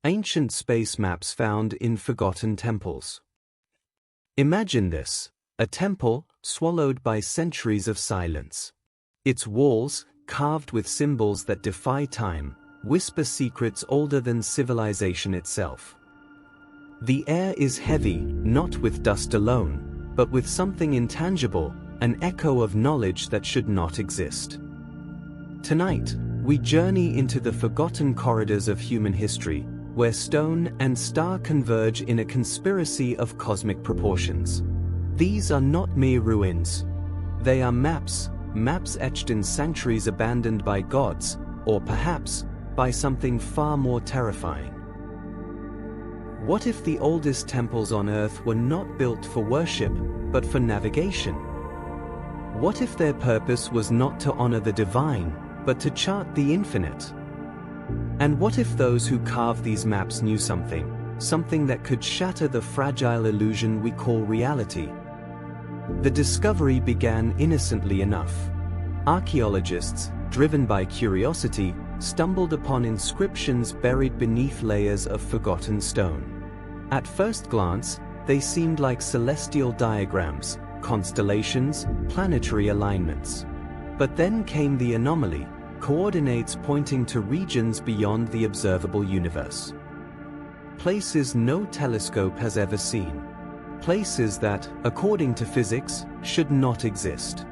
Ancient space maps found in forgotten temples. Imagine this, a temple swallowed by centuries of silence. Its walls, carved with symbols that defy time, whisper secrets older than civilization itself. The air is heavy, not with dust alone, but with something intangible, an echo of knowledge that should not exist. Tonight, we journey into the forgotten corridors of human history, where stone and star converge in a conspiracy of cosmic proportions. These are not mere ruins. They are maps etched in sanctuaries abandoned by gods, or perhaps, by something far more terrifying. What if the oldest temples on Earth were not built for worship, but for navigation? What if their purpose was not to honor the divine, but to chart the infinite? And what if those who carved these maps knew something that could shatter the fragile illusion we call reality? The discovery began innocently enough. Archaeologists, driven by curiosity, stumbled upon inscriptions buried beneath layers of forgotten stone. At first glance, they seemed like celestial diagrams, constellations, planetary alignments. But then came the anomaly, coordinates pointing to regions beyond the observable universe. Places no telescope has ever seen. Places that, according to physics, should not exist.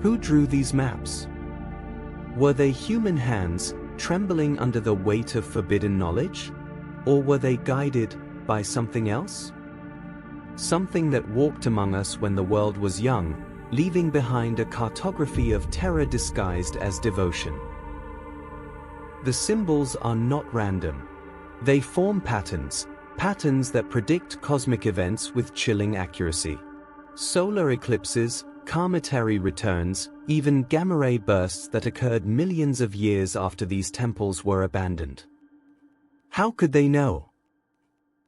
Who drew these maps? Were they human hands, trembling under the weight of forbidden knowledge? Or were they guided by something else? Something that walked among us when the world was young, leaving behind a cartography of terror disguised as devotion. The symbols are not random. They form patterns that predict cosmic events with chilling accuracy. Solar eclipses, cometary returns, even gamma-ray bursts that occurred millions of years after these temples were abandoned. How could they know?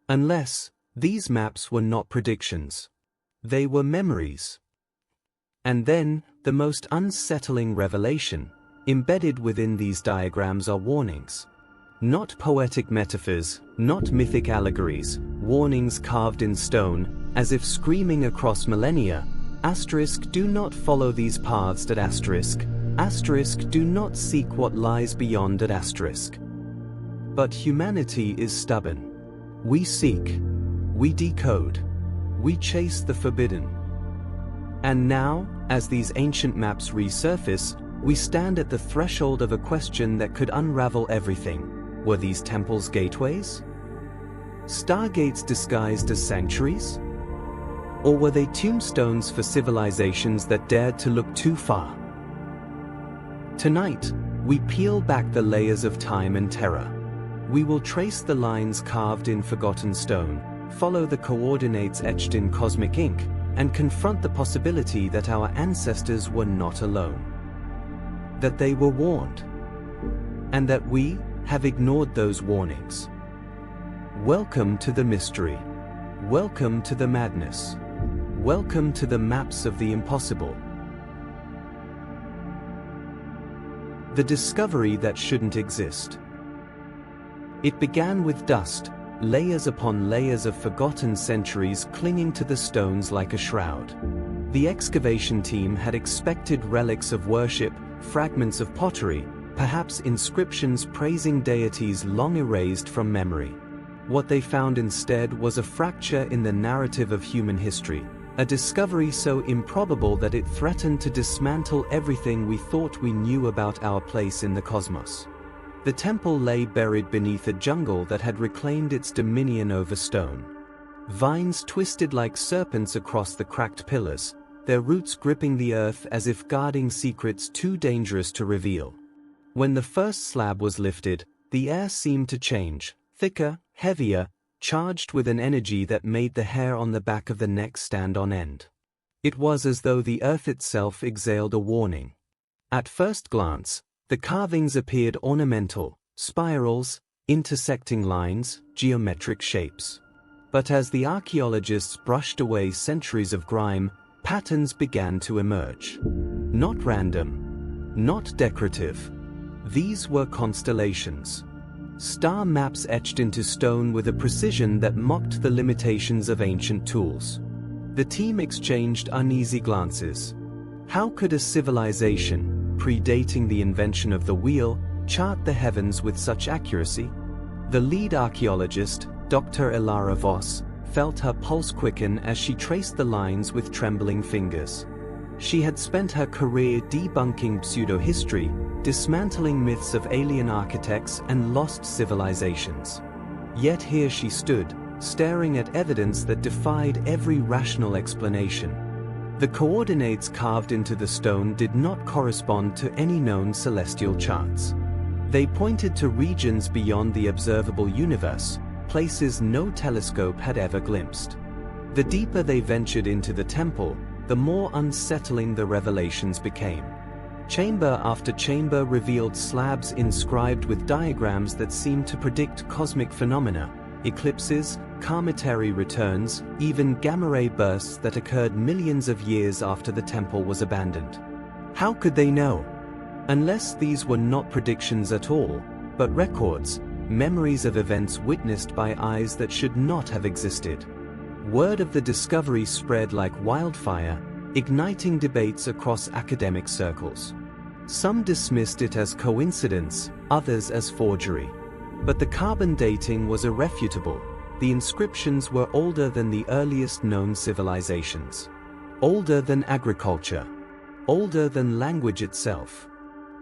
Unless these maps were not predictions. They were memories. And then, the most unsettling revelation, embedded within these diagrams are warnings. Not poetic metaphors, not mythic allegories, warnings carved in stone, as if screaming across millennia, *, do not follow these paths at *, do not seek what lies beyond at *. But humanity is stubborn. We seek, we decode, we chase the forbidden. And now, as these ancient maps resurface, we stand at the threshold of a question that could unravel everything. Were these temples gateways? Stargates disguised as sanctuaries? Or were they tombstones for civilizations that dared to look too far? Tonight, we peel back the layers of time and terror. We will trace the lines carved in forgotten stone, follow the coordinates etched in cosmic ink, and confront the possibility that our ancestors were not alone. That they were warned. And that we have ignored those warnings. Welcome to the mystery. Welcome to the madness. Welcome to the maps of the impossible. The discovery that shouldn't exist. It began with dust, layers upon layers of forgotten centuries clinging to the stones like a shroud. The excavation team had expected relics of worship, fragments of pottery, perhaps inscriptions praising deities long erased from memory. What they found instead was a fracture in the narrative of human history, a discovery so improbable that it threatened to dismantle everything we thought we knew about our place in the cosmos. The temple lay buried beneath a jungle that had reclaimed its dominion over stone. Vines twisted like serpents across the cracked pillars, their roots gripping the earth as if guarding secrets too dangerous to reveal. When the first slab was lifted, the air seemed to change, thicker, heavier, charged with an energy that made the hair on the back of the neck stand on end. It was as though the earth itself exhaled a warning. At first glance, the carvings appeared ornamental, spirals, intersecting lines, geometric shapes. But as the archaeologists brushed away centuries of grime, patterns began to emerge. Not random, not decorative. These were constellations. star maps etched into stone with a precision that mocked the limitations of ancient tools. The team exchanged uneasy glances. How could a civilization, predating the invention of the wheel, chart the heavens with such accuracy? The lead archaeologist, Dr. Elara Voss, felt her pulse quicken as she traced the lines with trembling fingers. She had spent her career debunking pseudo-history, dismantling myths of alien architects and lost civilizations. Yet here she stood, staring at evidence that defied every rational explanation. The coordinates carved into the stone did not correspond to any known celestial charts. They pointed to regions beyond the observable universe, places no telescope had ever glimpsed. The deeper they ventured into the temple, the more unsettling the revelations became. Chamber after chamber revealed slabs inscribed with diagrams that seemed to predict cosmic phenomena, eclipses, cometary returns, even gamma-ray bursts that occurred millions of years after the temple was abandoned. How could they know? Unless these were not predictions at all, but records, memories of events witnessed by eyes that should not have existed. Word of the discovery spread like wildfire, igniting debates across academic circles. Some dismissed it as coincidence, others as forgery. But the carbon dating was irrefutable. The inscriptions were older than the earliest known civilizations. Older than agriculture. Older than language itself.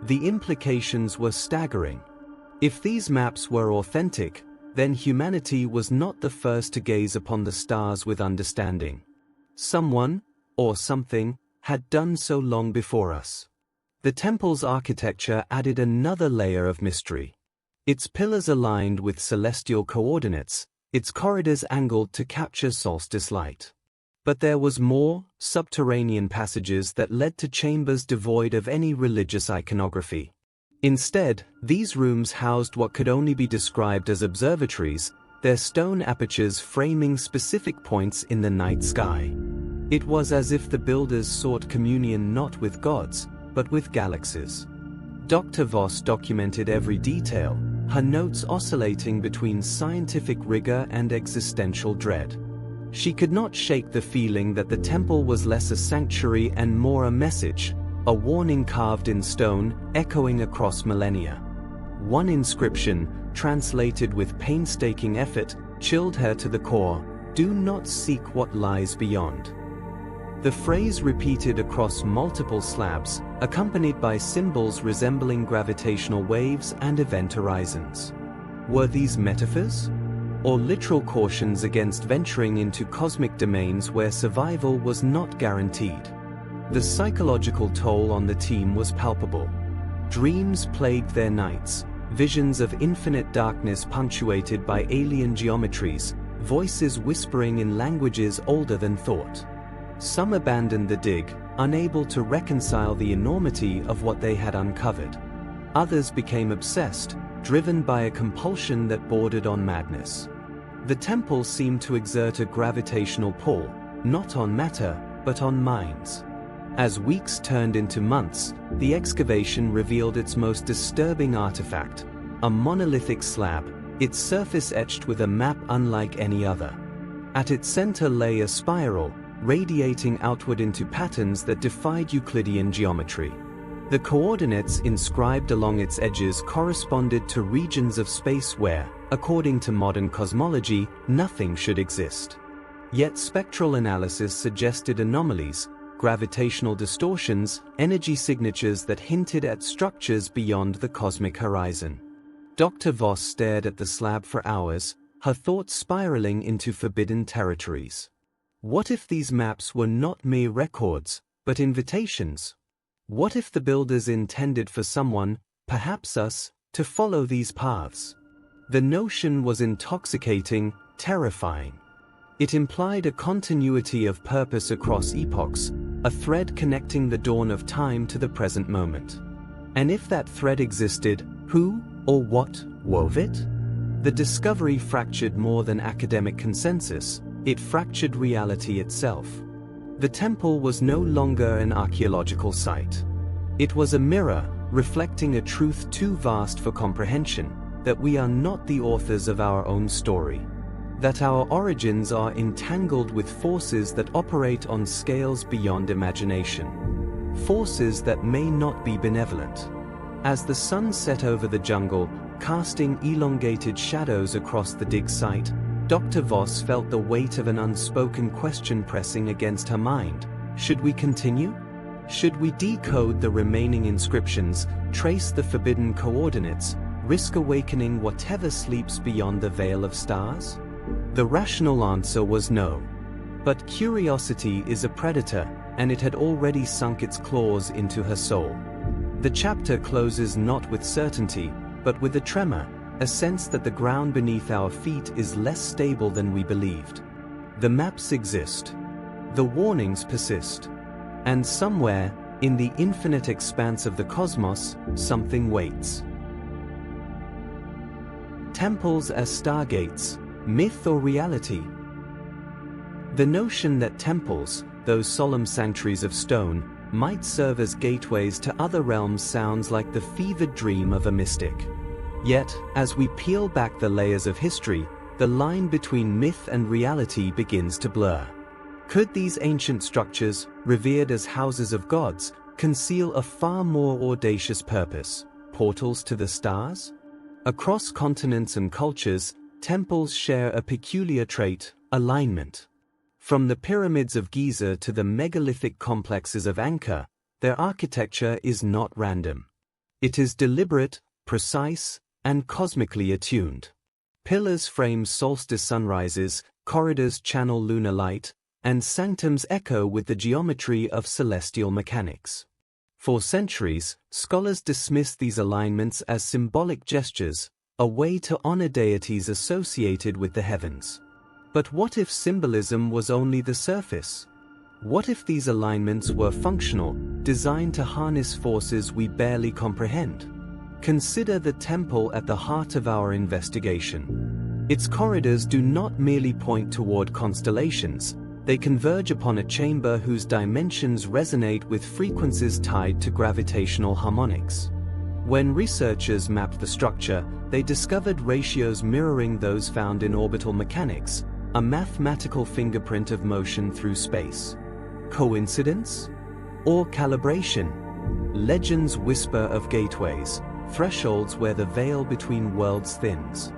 The implications were staggering. If these maps were authentic, then humanity was not the first to gaze upon the stars with understanding. Someone, or something, had done so long before us. The temple's architecture added another layer of mystery. Its pillars aligned with celestial coordinates, its corridors angled to capture solstice light. But there was more, subterranean passages that led to chambers devoid of any religious iconography. Instead, these rooms housed what could only be described as observatories, their stone apertures framing specific points in the night sky. It was as if the builders sought communion not with gods, but with galaxies. Dr. Voss documented every detail, her notes oscillating between scientific rigor and existential dread. She could not shake the feeling that the temple was less a sanctuary and more a message, a warning carved in stone, echoing across millennia. One inscription, translated with painstaking effort, chilled her to the core: "Do not seek what lies beyond." The phrase repeated across multiple slabs, accompanied by symbols resembling gravitational waves and event horizons. Were these metaphors? Or literal cautions against venturing into cosmic domains where survival was not guaranteed? The psychological toll on the team was palpable. Dreams plagued their nights, visions of infinite darkness punctuated by alien geometries, voices whispering in languages older than thought. Some abandoned the dig, unable to reconcile the enormity of what they had uncovered. Others became obsessed, driven by a compulsion that bordered on madness. The temple seemed to exert a gravitational pull, not on matter, but on minds. As weeks turned into months, the excavation revealed its most disturbing artifact, a monolithic slab, its surface etched with a map unlike any other. At its center lay a spiral, radiating outward into patterns that defied Euclidean geometry. The coordinates inscribed along its edges corresponded to regions of space where, according to modern cosmology, nothing should exist. Yet spectral analysis suggested anomalies, gravitational distortions, energy signatures that hinted at structures beyond the cosmic horizon. Dr. Voss stared at the slab for hours, her thoughts spiraling into forbidden territories. What if these maps were not mere records, but invitations? What if the builders intended for someone, perhaps us, to follow these paths? The notion was intoxicating, terrifying. It implied a continuity of purpose across epochs, a thread connecting the dawn of time to the present moment. And if that thread existed, who or what wove it? The discovery fractured more than academic consensus. It fractured reality itself. The temple was no longer an archaeological site. It was a mirror, reflecting a truth too vast for comprehension, that we are not the authors of our own story, that our origins are entangled with forces that operate on scales beyond imagination, forces that may not be benevolent. As the sun set over the jungle, casting elongated shadows across the dig site, Dr. Voss felt the weight of an unspoken question pressing against her mind. Should we continue? Should we decode the remaining inscriptions, trace the forbidden coordinates, risk awakening whatever sleeps beyond the veil of stars? The rational answer was no. But curiosity is a predator, and it had already sunk its claws into her soul. The chapter closes not with certainty, but with a tremor, a sense that the ground beneath our feet is less stable than we believed. The maps exist. The warnings persist. And somewhere, in the infinite expanse of the cosmos, something waits. Temples as stargates, myth or reality? The notion that temples, those solemn sanctuaries of stone, might serve as gateways to other realms sounds like the fevered dream of a mystic. Yet, as we peel back the layers of history, the line between myth and reality begins to blur. Could these ancient structures, revered as houses of gods, conceal a far more audacious purpose, portals to the stars? Across continents and cultures, temples share a peculiar trait: alignment. From the pyramids of Giza to the megalithic complexes of Ankara, their architecture is not random. It is deliberate, precise, and cosmically attuned. Pillars frame solstice sunrises, corridors channel lunar light, and sanctums echo with the geometry of celestial mechanics. For centuries, scholars dismissed these alignments as symbolic gestures, a way to honor deities associated with the heavens. But what if symbolism was only the surface? What if these alignments were functional, designed to harness forces we barely comprehend? Consider the temple at the heart of our investigation. Its corridors do not merely point toward constellations, they converge upon a chamber whose dimensions resonate with frequencies tied to gravitational harmonics. When researchers mapped the structure, they discovered ratios mirroring those found in orbital mechanics, a mathematical fingerprint of motion through space. Coincidence? Or calibration? Legends whisper of gateways, thresholds where the veil between worlds thins.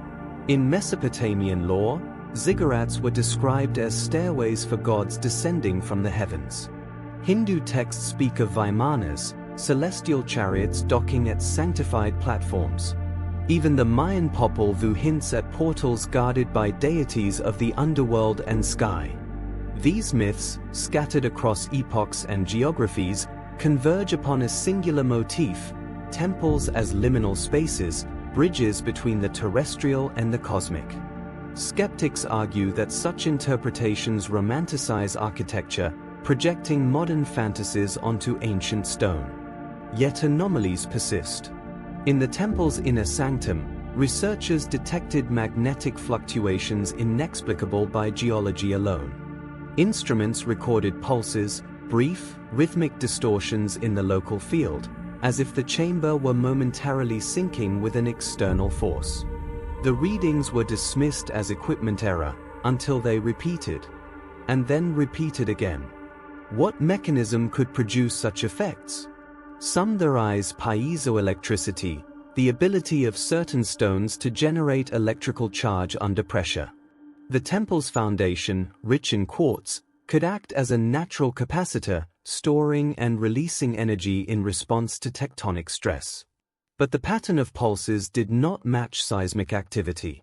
In Mesopotamian lore, ziggurats were described as stairways for gods descending from the heavens. Hindu texts speak of vimanas, celestial chariots docking at sanctified platforms. Even the Mayan Popol Vuh hints at portals guarded by deities of the underworld and sky. These myths, scattered across epochs and geographies, converge upon a singular motif: temples as liminal spaces, bridges between the terrestrial and the cosmic. Skeptics argue that such interpretations romanticize architecture, projecting modern fantasies onto ancient stone. Yet anomalies persist. In the temple's inner sanctum, researchers detected magnetic fluctuations inexplicable by geology alone. Instruments recorded pulses, brief, rhythmic distortions in the local field, as if the chamber were momentarily syncing with an external force. The readings were dismissed as equipment error until they repeated, and then repeated again. What mechanism could produce such effects? Some theorize piezoelectricity, the ability of certain stones to generate electrical charge under pressure. The temple's foundation, rich in quartz, could act as a natural capacitor, storing and releasing energy in response to tectonic stress. But the pattern of pulses did not match seismic activity.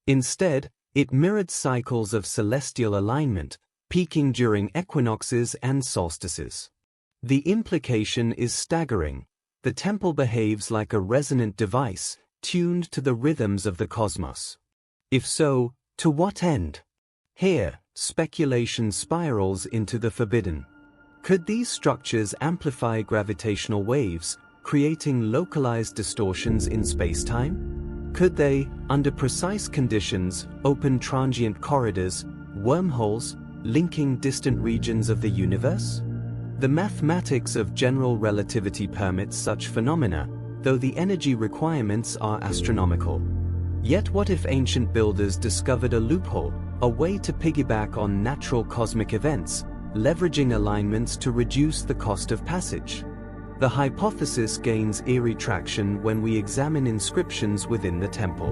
Instead, it mirrored cycles of celestial alignment, peaking during equinoxes and solstices. The implication is staggering. The temple behaves like a resonant device, tuned to the rhythms of the cosmos. If so, to what end? Here, speculation spirals into the forbidden. Could these structures amplify gravitational waves, creating localized distortions in space-time? Could they, under precise conditions, open transient corridors, wormholes, linking distant regions of the universe? The mathematics of general relativity permits such phenomena, though the energy requirements are astronomical. Yet what if ancient builders discovered a loophole, a way to piggyback on natural cosmic events, leveraging alignments to reduce the cost of passage? The hypothesis gains eerie traction when we examine inscriptions within the temple.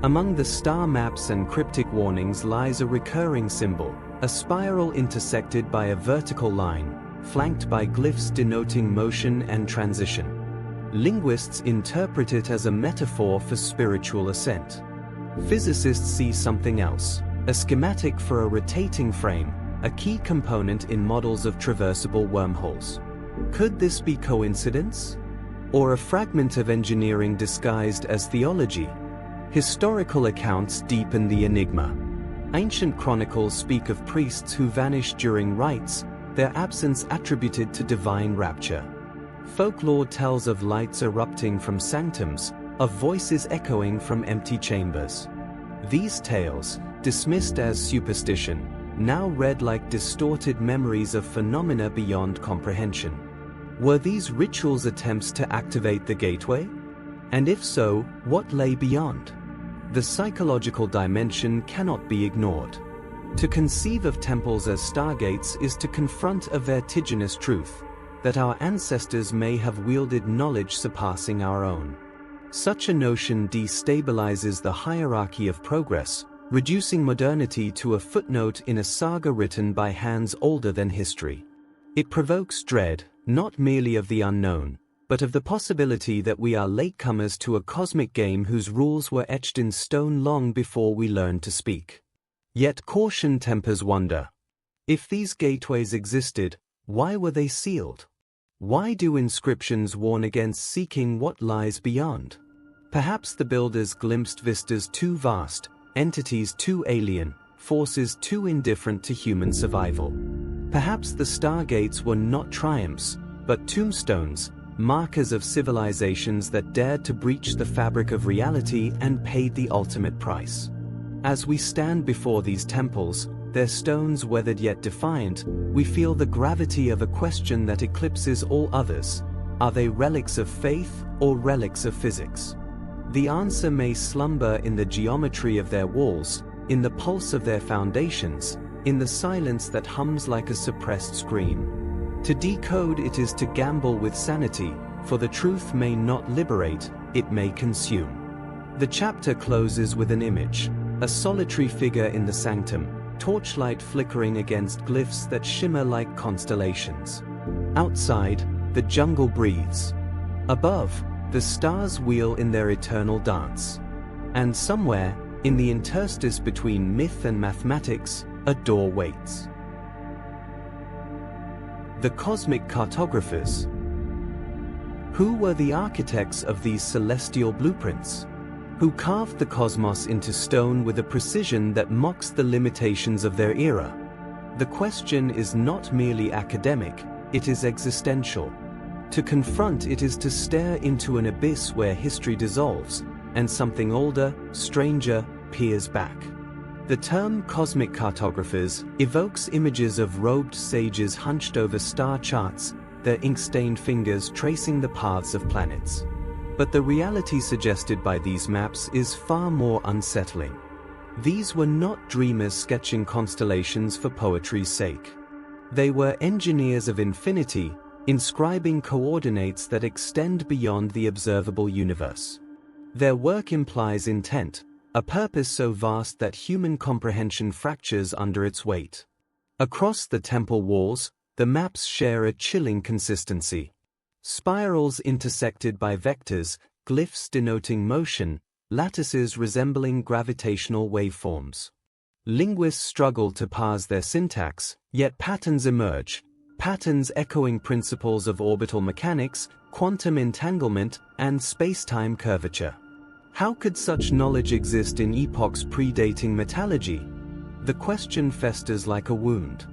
Among the star maps and cryptic warnings lies a recurring symbol, a spiral intersected by a vertical line, flanked by glyphs denoting motion and transition. Linguists interpret it as a metaphor for spiritual ascent. Physicists see something else, a schematic for a rotating frame, a key component in models of traversable wormholes. Could this be coincidence? Or a fragment of engineering disguised as theology? Historical accounts deepen the enigma. Ancient chronicles speak of priests who vanished during rites, their absence attributed to divine rapture. Folklore tells of lights erupting from sanctums, of voices echoing from empty chambers. These tales, dismissed as superstition, now read like distorted memories of phenomena beyond comprehension. Were these rituals attempts to activate the gateway? And if so, what lay beyond? The psychological dimension cannot be ignored. To conceive of temples as stargates is to confront a vertiginous truth, that our ancestors may have wielded knowledge surpassing our own. Such a notion destabilizes the hierarchy of progress, reducing modernity to a footnote in a saga written by hands older than history. It provokes dread, not merely of the unknown, but of the possibility that we are latecomers to a cosmic game whose rules were etched in stone long before we learned to speak. Yet caution tempers wonder. If these gateways existed, why were they sealed? Why do inscriptions warn against seeking what lies beyond? Perhaps the builders glimpsed vistas too vast, entities too alien, forces too indifferent to human survival. Perhaps the stargates were not triumphs, but tombstones, markers of civilizations that dared to breach the fabric of reality and paid the ultimate price. As we stand before these temples, their stones weathered yet defiant, we feel the gravity of a question that eclipses all others. Are they relics of faith or relics of physics? The answer may slumber in the geometry of their walls, in the pulse of their foundations, in the silence that hums like a suppressed scream. To decode it is to gamble with sanity, for the truth may not liberate, it may consume. The chapter closes with an image, a solitary figure in the sanctum, torchlight flickering against glyphs that shimmer like constellations. Outside, the jungle breathes. Above, the stars wheel in their eternal dance. And somewhere, in the interstice between myth and mathematics, a door waits. The cosmic cartographers. Who were the architects of these celestial blueprints? Who carved the cosmos into stone with a precision that mocks the limitations of their era? The question is not merely academic, it is existential. To confront it is to stare into an abyss where history dissolves, and something older, stranger, peers back. The term cosmic cartographers evokes images of robed sages hunched over star charts, their ink-stained fingers tracing the paths of planets. But the reality suggested by these maps is far more unsettling. These were not dreamers sketching constellations for poetry's sake. They were engineers of infinity, inscribing coordinates that extend beyond the observable universe. Their work implies intent, a purpose so vast that human comprehension fractures under its weight. Across the temple walls, the maps share a chilling consistency. Spirals intersected by vectors, glyphs denoting motion, lattices resembling gravitational waveforms. Linguists struggle to parse their syntax, yet patterns emerge, patterns echoing principles of orbital mechanics, quantum entanglement, and space-time curvature. How could such knowledge exist in epochs predating metallurgy? The question festers like a wound.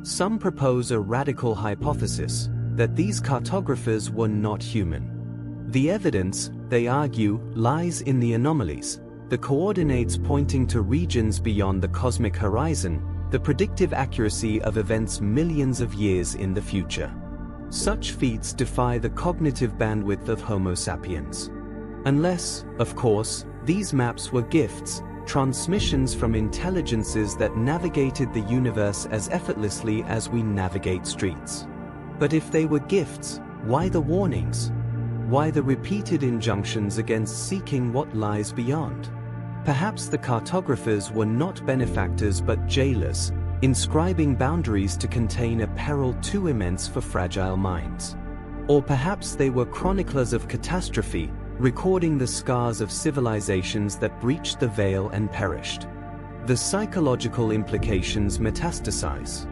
Some propose a radical hypothesis, that these cartographers were not human. The evidence, they argue, lies in the anomalies, the coordinates pointing to regions beyond the cosmic horizon, the predictive accuracy of events millions of years in the future. Such feats defy the cognitive bandwidth of Homo sapiens. Unless, of course, These maps were gifts, transmissions from intelligences that navigated the universe as effortlessly as we navigate streets. But if they were gifts, why the warnings? Why the repeated injunctions against seeking what lies beyond? Perhaps the cartographers were not benefactors but jailers, inscribing boundaries to contain a peril too immense for fragile minds. Or perhaps they were chroniclers of catastrophe, recording the scars of civilizations that breached the veil and perished. The psychological implications metastasize.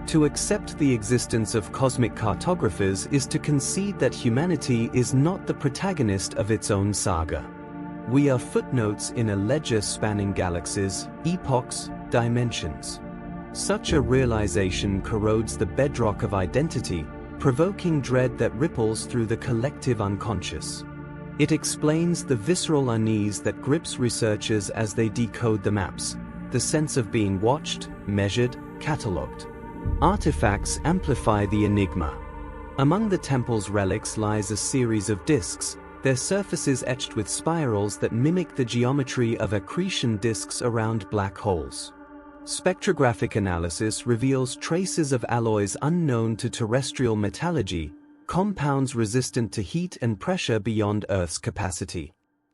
To accept the existence of cosmic cartographers is to concede that humanity is not the protagonist of its own saga. We are footnotes in a ledger spanning galaxies, epochs, dimensions. Such a realization corrodes the bedrock of identity, provoking dread that ripples through the collective unconscious. It explains the visceral unease that grips researchers as they decode the maps, the sense of being watched, measured, catalogued. Artifacts amplify the enigma. Among the temple's relics lies a series of discs, their surfaces etched with spirals that mimic the geometry of accretion disks around black holes. Spectrographic analysis reveals traces of alloys unknown to terrestrial metallurgy, compounds resistant to heat and pressure beyond Earth's capacity.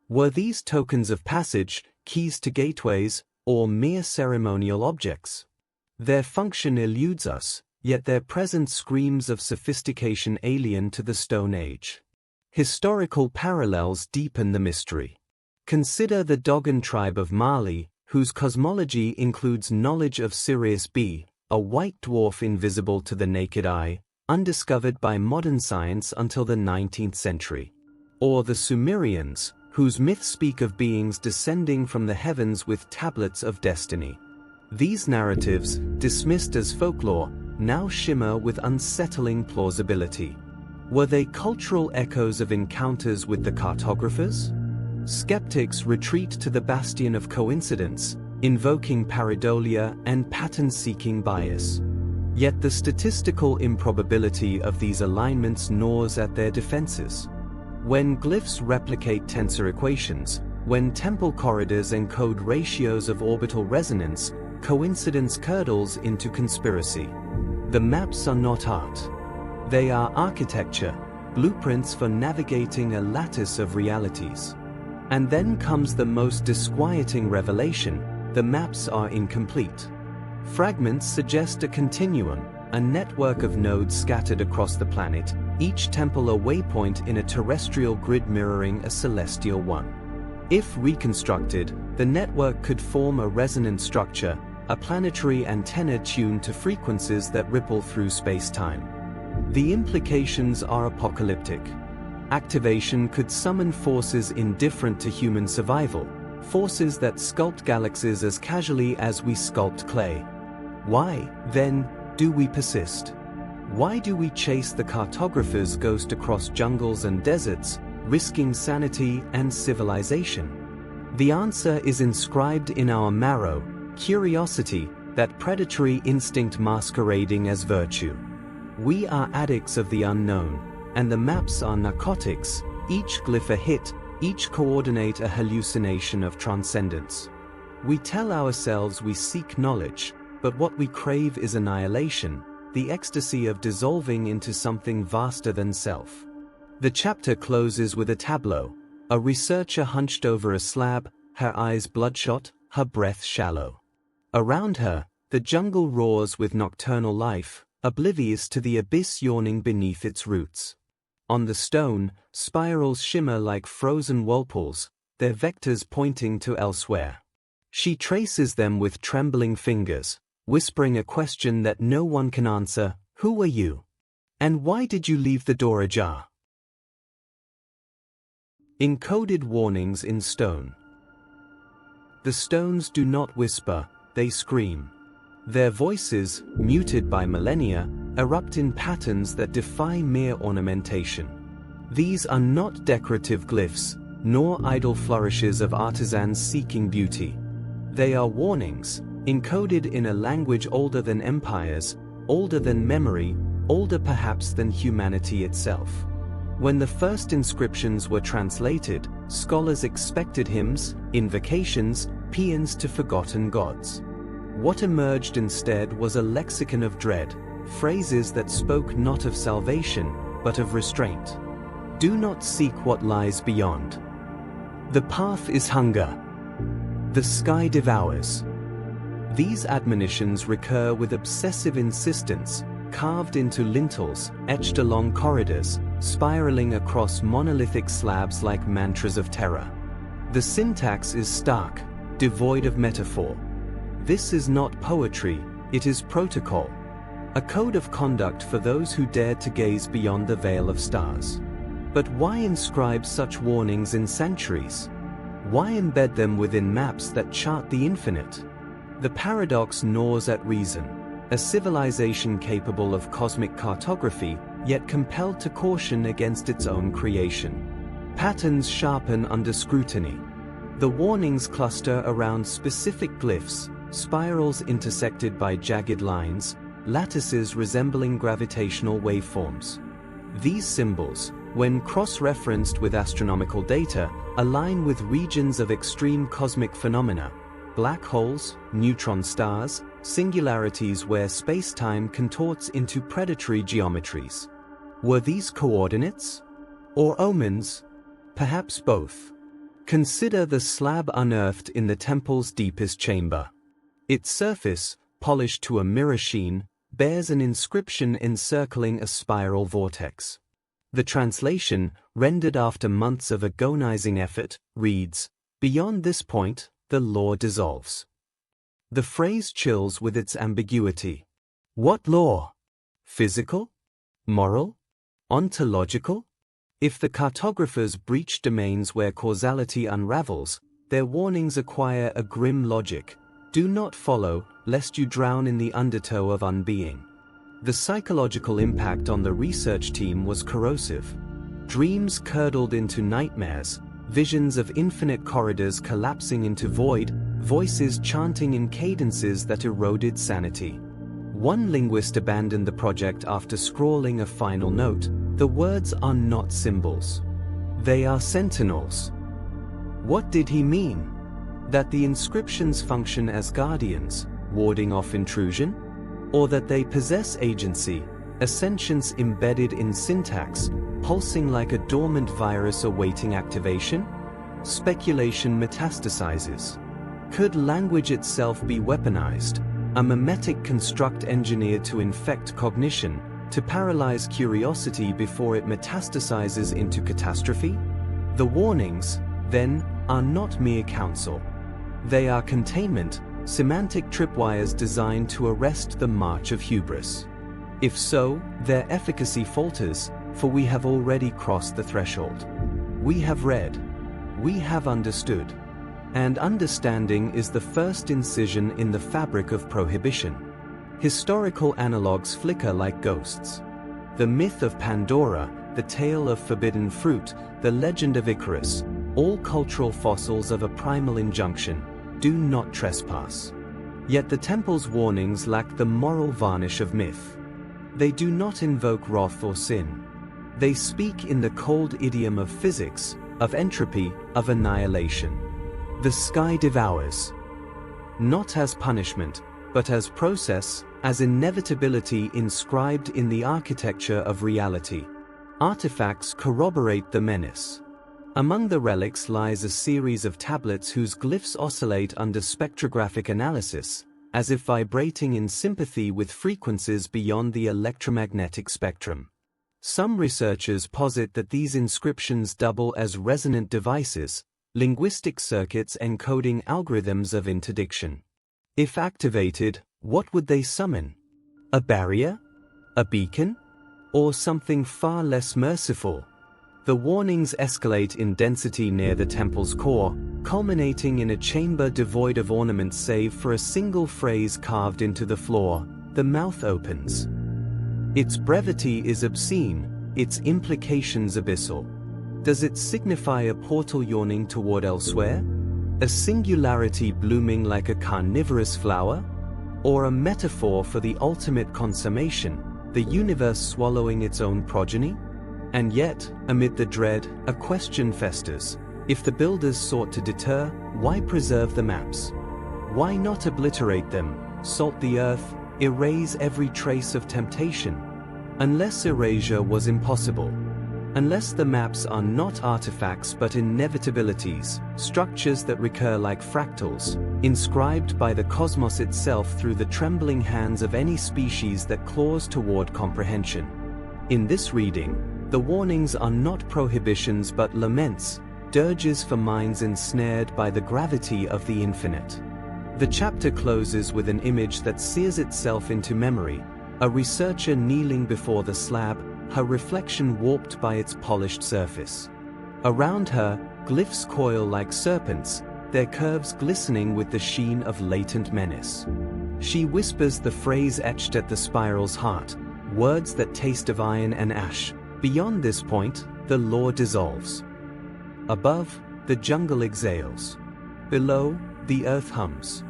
Were these tokens of passage, keys to gateways, or mere ceremonial objects? Their function eludes us, yet their presence screams of sophistication alien to the Stone Age. Historical parallels deepen the mystery. Consider the Dogon tribe of Mali, whose cosmology includes knowledge of Sirius B, a white dwarf invisible to the naked eye, undiscovered by modern science until the 19th century. Or the Sumerians, whose myths speak of beings descending from the heavens with tablets of destiny. These narratives, dismissed as folklore, now shimmer with unsettling plausibility. Were they cultural echoes of encounters with the cartographers? Skeptics retreat to the bastion of coincidence, invoking pareidolia and pattern-seeking bias. Yet the statistical improbability of these alignments gnaws at their defenses. When glyphs replicate tensor equations, when temple corridors encode ratios of orbital resonance, coincidence curdles into conspiracy. The maps are not art. They are architecture, blueprints for navigating a lattice of realities. And then comes the most disquieting revelation: the maps are incomplete. Fragments suggest a continuum, a network of nodes scattered across the planet, each temple a waypoint in a terrestrial grid mirroring a celestial one. If reconstructed, the network could form a resonant structure, a planetary antenna tuned to frequencies that ripple through space-time. The implications are apocalyptic. Activation could summon forces indifferent to human survival, forces that sculpt galaxies as casually as we sculpt clay. Why, then, do we persist? Why do we chase the cartographer's ghost across jungles and deserts, risking sanity and civilization? The answer is inscribed in our marrow: curiosity, that predatory instinct masquerading as virtue. We are addicts of the unknown, and the maps are narcotics, each glyph a hit, each coordinate a hallucination of transcendence. We tell ourselves we seek knowledge, but what we crave is annihilation, the ecstasy of dissolving into something vaster than self. The chapter closes with a tableau: a researcher hunched over a slab, her eyes bloodshot, her breath shallow. Around her, the jungle roars with nocturnal life, oblivious to the abyss yawning beneath its roots. On the stone, spirals shimmer like frozen whirlpools, their vectors pointing to elsewhere. She traces them with trembling fingers, whispering a question that no one can answer: who are you? And why did you leave the door ajar? Encoded warnings in stone. The stones do not whisper, they scream. Their voices, muted by millennia, erupt in patterns that defy mere ornamentation. These are not decorative glyphs, nor idle flourishes of artisans seeking beauty. They are warnings, encoded in a language older than empires, older than memory, older perhaps than humanity itself. When the first inscriptions were translated, scholars expected hymns, invocations, paeans to forgotten gods. What emerged instead was a lexicon of dread, phrases that spoke not of salvation, but of restraint. Do not seek what lies beyond. The path is hunger. The sky devours. These admonitions recur with obsessive insistence, carved into lintels, etched along corridors, spiraling across monolithic slabs like mantras of terror. The syntax is stark, devoid of metaphor. This is not poetry, it is protocol. A code of conduct for those who dared to gaze beyond the veil of stars. But why inscribe such warnings in sanctuaries? Why embed them within maps that chart the infinite? The paradox gnaws at reason. A civilization capable of cosmic cartography, yet compelled to caution against its own creation. Patterns sharpen under scrutiny. The warnings cluster around specific glyphs, spirals intersected by jagged lines, lattices resembling gravitational waveforms. These symbols, when cross-referenced with astronomical data, align with regions of extreme cosmic phenomena, black holes, neutron stars, singularities where space-time contorts into predatory geometries. Were these coordinates? Or omens? Perhaps both. Consider the slab unearthed in the temple's deepest chamber. Its surface, polished to a mirror sheen, bears an inscription encircling a spiral vortex. The translation, rendered after months of agonizing effort, reads, "Beyond this point, the law dissolves." The phrase chills with its ambiguity. What law? Physical? Moral? Ontological? If the cartographers breach domains where causality unravels, their warnings acquire a grim logic. Do not follow, lest you drown in the undertow of unbeing. The psychological impact on the research team was corrosive. Dreams curdled into nightmares, visions of infinite corridors collapsing into void, voices chanting in cadences that eroded sanity. One linguist abandoned the project after scrawling a final note: "The words are not symbols. They are sentinels." What did he mean? That the inscriptions function as guardians, warding off intrusion? Or that they possess agency, a sentience embedded in syntax, pulsing like a dormant virus awaiting activation? Speculation metastasizes. Could language itself be weaponized, a mimetic construct engineered to infect cognition, to paralyze curiosity before it metastasizes into catastrophe? The warnings, then, are not mere counsel. They are containment, semantic tripwires designed to arrest the march of hubris. If so, their efficacy falters, for we have already crossed the threshold. We have read. We have understood. And understanding is the first incision in the fabric of prohibition. Historical analogues flicker like ghosts. The myth of Pandora, the tale of forbidden fruit, the legend of Icarus, all cultural fossils of a primal injunction: do not trespass. Yet the temple's warnings lack the moral varnish of myth. They do not invoke wrath or sin. They speak in the cold idiom of physics, of entropy, of annihilation. The sky devours. Not as punishment, but as process, as inevitability inscribed in the architecture of reality. Artifacts corroborate the menace. Among the relics lies a series of tablets whose glyphs oscillate under spectrographic analysis, as if vibrating in sympathy with frequencies beyond the electromagnetic spectrum. Some researchers posit that these inscriptions double as resonant devices, linguistic circuits encoding algorithms of interdiction. If activated, what would they summon? A barrier? A beacon? Or something far less merciful? The warnings escalate in density near the temple's core, culminating in a chamber devoid of ornaments save for a single phrase carved into the floor: "The mouth opens." Its brevity is obscene, its implications abyssal. Does it signify a portal yawning toward elsewhere? A singularity blooming like a carnivorous flower? Or a metaphor for the ultimate consummation, the universe swallowing its own progeny? And yet, amid the dread, a question festers. If the builders sought to deter, why preserve the maps? Why not obliterate them, salt the earth, erase every trace of temptation? Unless erasure was impossible. Unless the maps are not artifacts but inevitabilities, structures that recur like fractals, inscribed by the cosmos itself through the trembling hands of any species that claws toward comprehension. In this reading, the warnings are not prohibitions but laments, dirges for minds ensnared by the gravity of the infinite. The chapter closes with an image that sears itself into memory, a researcher kneeling before the slab, her reflection warped by its polished surface. Around her, glyphs coil like serpents, their curves glistening with the sheen of latent menace. She whispers the phrase etched at the spiral's heart, words that taste of iron and ash. Beyond this point, the law dissolves. Above, the jungle exhales. Below, the earth hums.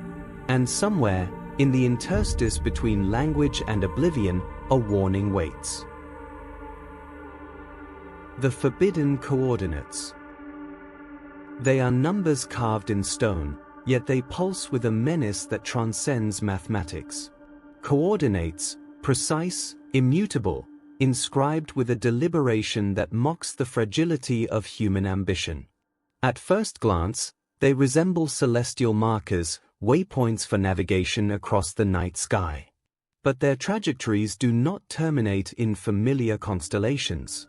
And somewhere, in the interstice between language and oblivion, a warning waits. The forbidden coordinates. They are numbers carved in stone, yet they pulse with a menace that transcends mathematics. Coordinates, precise, immutable, inscribed with a deliberation that mocks the fragility of human ambition. At first glance, they resemble celestial markers, waypoints for navigation across the night sky. But their trajectories do not terminate in familiar constellations.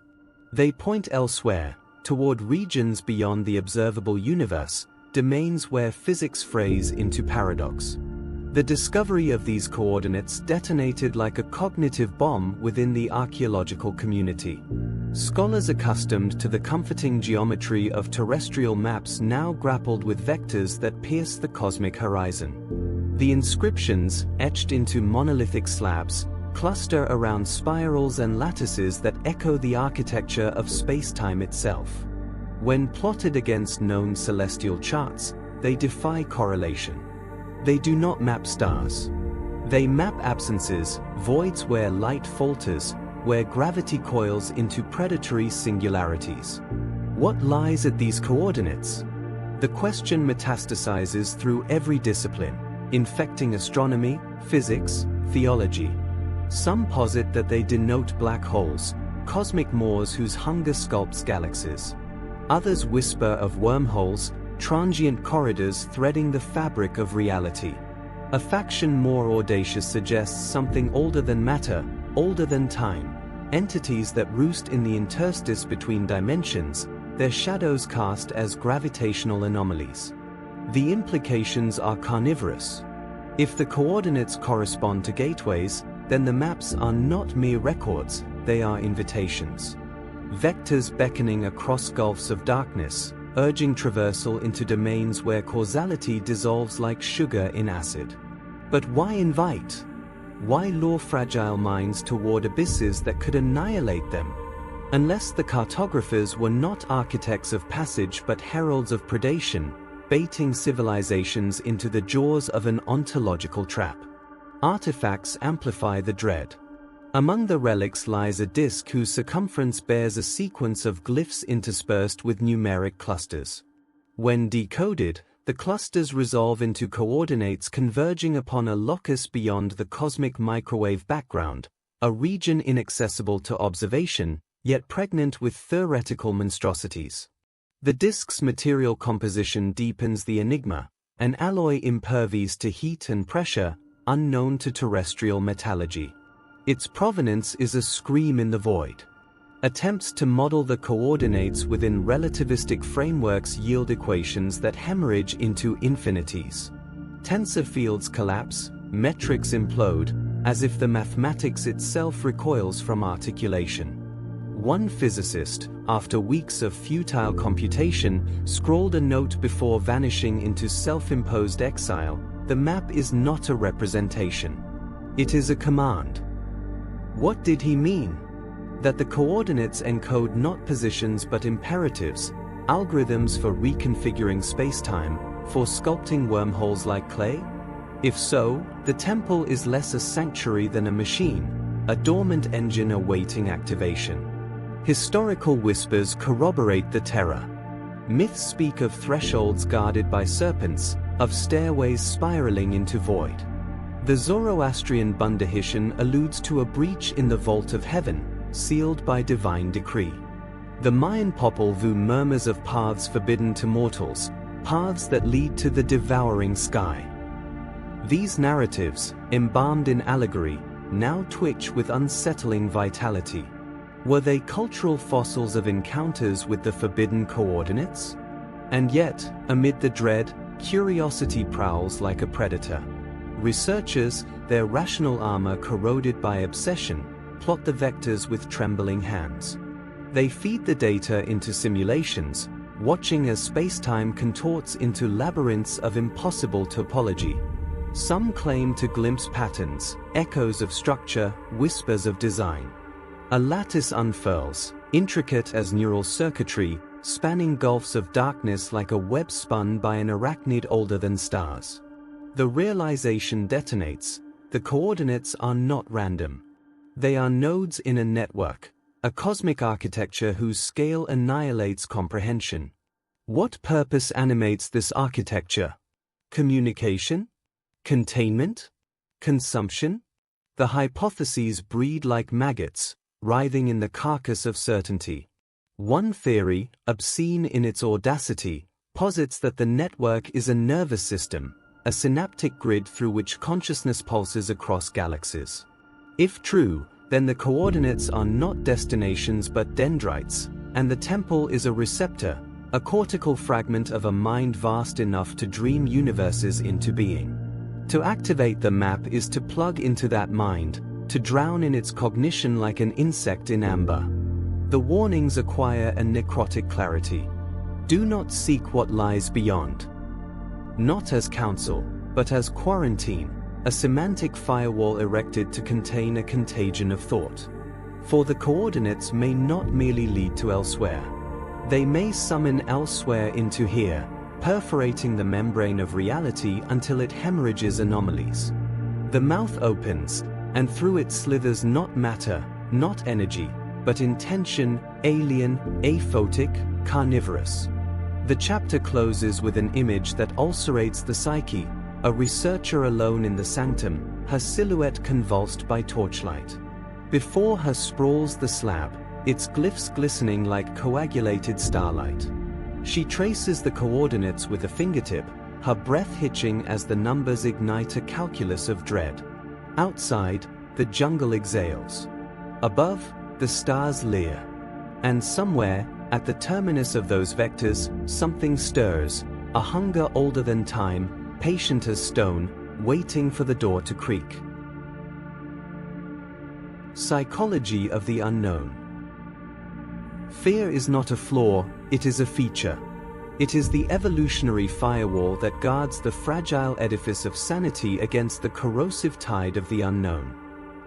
They point elsewhere, toward regions beyond the observable universe, domains where physics frays into paradox. The discovery of these coordinates detonated like a cognitive bomb within the archaeological community. Scholars accustomed to the comforting geometry of terrestrial maps now grappled with vectors that pierce the cosmic horizon. The inscriptions, etched into monolithic slabs, cluster around spirals and lattices that echo the architecture of space-time itself. When plotted against known celestial charts, they defy correlation. They do not map stars. They map absences, voids where light falters, where gravity coils into predatory singularities. What lies at these coordinates? The question metastasizes through every discipline, infecting astronomy, physics, theology. Some posit that they denote black holes, cosmic maws whose hunger sculpts galaxies. Others whisper of wormholes, transient corridors threading the fabric of reality. A faction more audacious suggests something older than matter, older than time, entities that roost in the interstice between dimensions, their shadows cast as gravitational anomalies. The implications are carnivorous. If the coordinates correspond to gateways, then the maps are not mere records, they are invitations. Vectors beckoning across gulfs of darkness, urging traversal into domains where causality dissolves like sugar in acid. But why invite? Why lure fragile minds toward abysses that could annihilate them? Unless the cartographers were not architects of passage but heralds of predation, baiting civilizations into the jaws of an ontological trap. Artifacts amplify the dread. Among the relics lies a disk whose circumference bears a sequence of glyphs interspersed with numeric clusters. When decoded, the clusters resolve into coordinates converging upon a locus beyond the cosmic microwave background, a region inaccessible to observation, yet pregnant with theoretical monstrosities. The disk's material composition deepens the enigma, an alloy impervious to heat and pressure, unknown to terrestrial metallurgy. Its provenance is a scream in the void. Attempts to model the coordinates within relativistic frameworks yield equations that hemorrhage into infinities. Tensor fields collapse, metrics implode, as if the mathematics itself recoils from articulation. One physicist, after weeks of futile computation, scrawled a note before vanishing into self-imposed exile: "The map is not a representation. It is a command." What did he mean? That the coordinates encode not positions but imperatives, algorithms for reconfiguring spacetime, for sculpting wormholes like clay? If so, the temple is less a sanctuary than a machine, a dormant engine awaiting activation. Historical whispers corroborate the terror. Myths speak of thresholds guarded by serpents, of stairways spiraling into void. The Zoroastrian Bundahishan alludes to a breach in the vault of heaven, sealed by divine decree. The Mayan Popol Vuh murmurs of paths forbidden to mortals, paths that lead to the devouring sky. These narratives, embalmed in allegory, now twitch with unsettling vitality. Were they cultural fossils of encounters with the forbidden coordinates? And yet, amid the dread, curiosity prowls like a predator. Researchers, their rational armor corroded by obsession, plot the vectors with trembling hands. They feed the data into simulations, watching as space-time contorts into labyrinths of impossible topology. Some claim to glimpse patterns, echoes of structure, whispers of design. A lattice unfurls, intricate as neural circuitry, spanning gulfs of darkness like a web spun by an arachnid older than stars. The realization detonates: the coordinates are not random. They are nodes in a network, a cosmic architecture whose scale annihilates comprehension. What purpose animates this architecture? Communication? Containment? Consumption? The hypotheses breed like maggots, writhing in the carcass of certainty. One theory, obscene in its audacity, posits that the network is a nervous system, a synaptic grid through which consciousness pulses across galaxies. If true, then the coordinates are not destinations but dendrites, and the temple is a receptor, a cortical fragment of a mind vast enough to dream universes into being. To activate the map is to plug into that mind, to drown in its cognition like an insect in amber. The warnings acquire a necrotic clarity. Do not seek what lies beyond. Not as counsel, but as quarantine, a semantic firewall erected to contain a contagion of thought. For the coordinates may not merely lead to elsewhere. They may summon elsewhere into here, perforating the membrane of reality until it hemorrhages anomalies. The mouth opens, and through it slithers not matter, not energy, but intention, alien, aphotic, carnivorous. The chapter closes with an image that ulcerates the psyche, a researcher alone in the sanctum, her silhouette convulsed by torchlight. Before her sprawls the slab, its glyphs glistening like coagulated starlight. She traces the coordinates with a fingertip, her breath hitching as the numbers ignite a calculus of dread. Outside, the jungle exhales. Above, the stars leer. And somewhere, at the terminus of those vectors, something stirs, a hunger older than time, patient as stone, waiting for the door to creak. Psychology of the unknown. Fear is not a flaw, it is a feature. It is the evolutionary firewall that guards the fragile edifice of sanity against the corrosive tide of the unknown.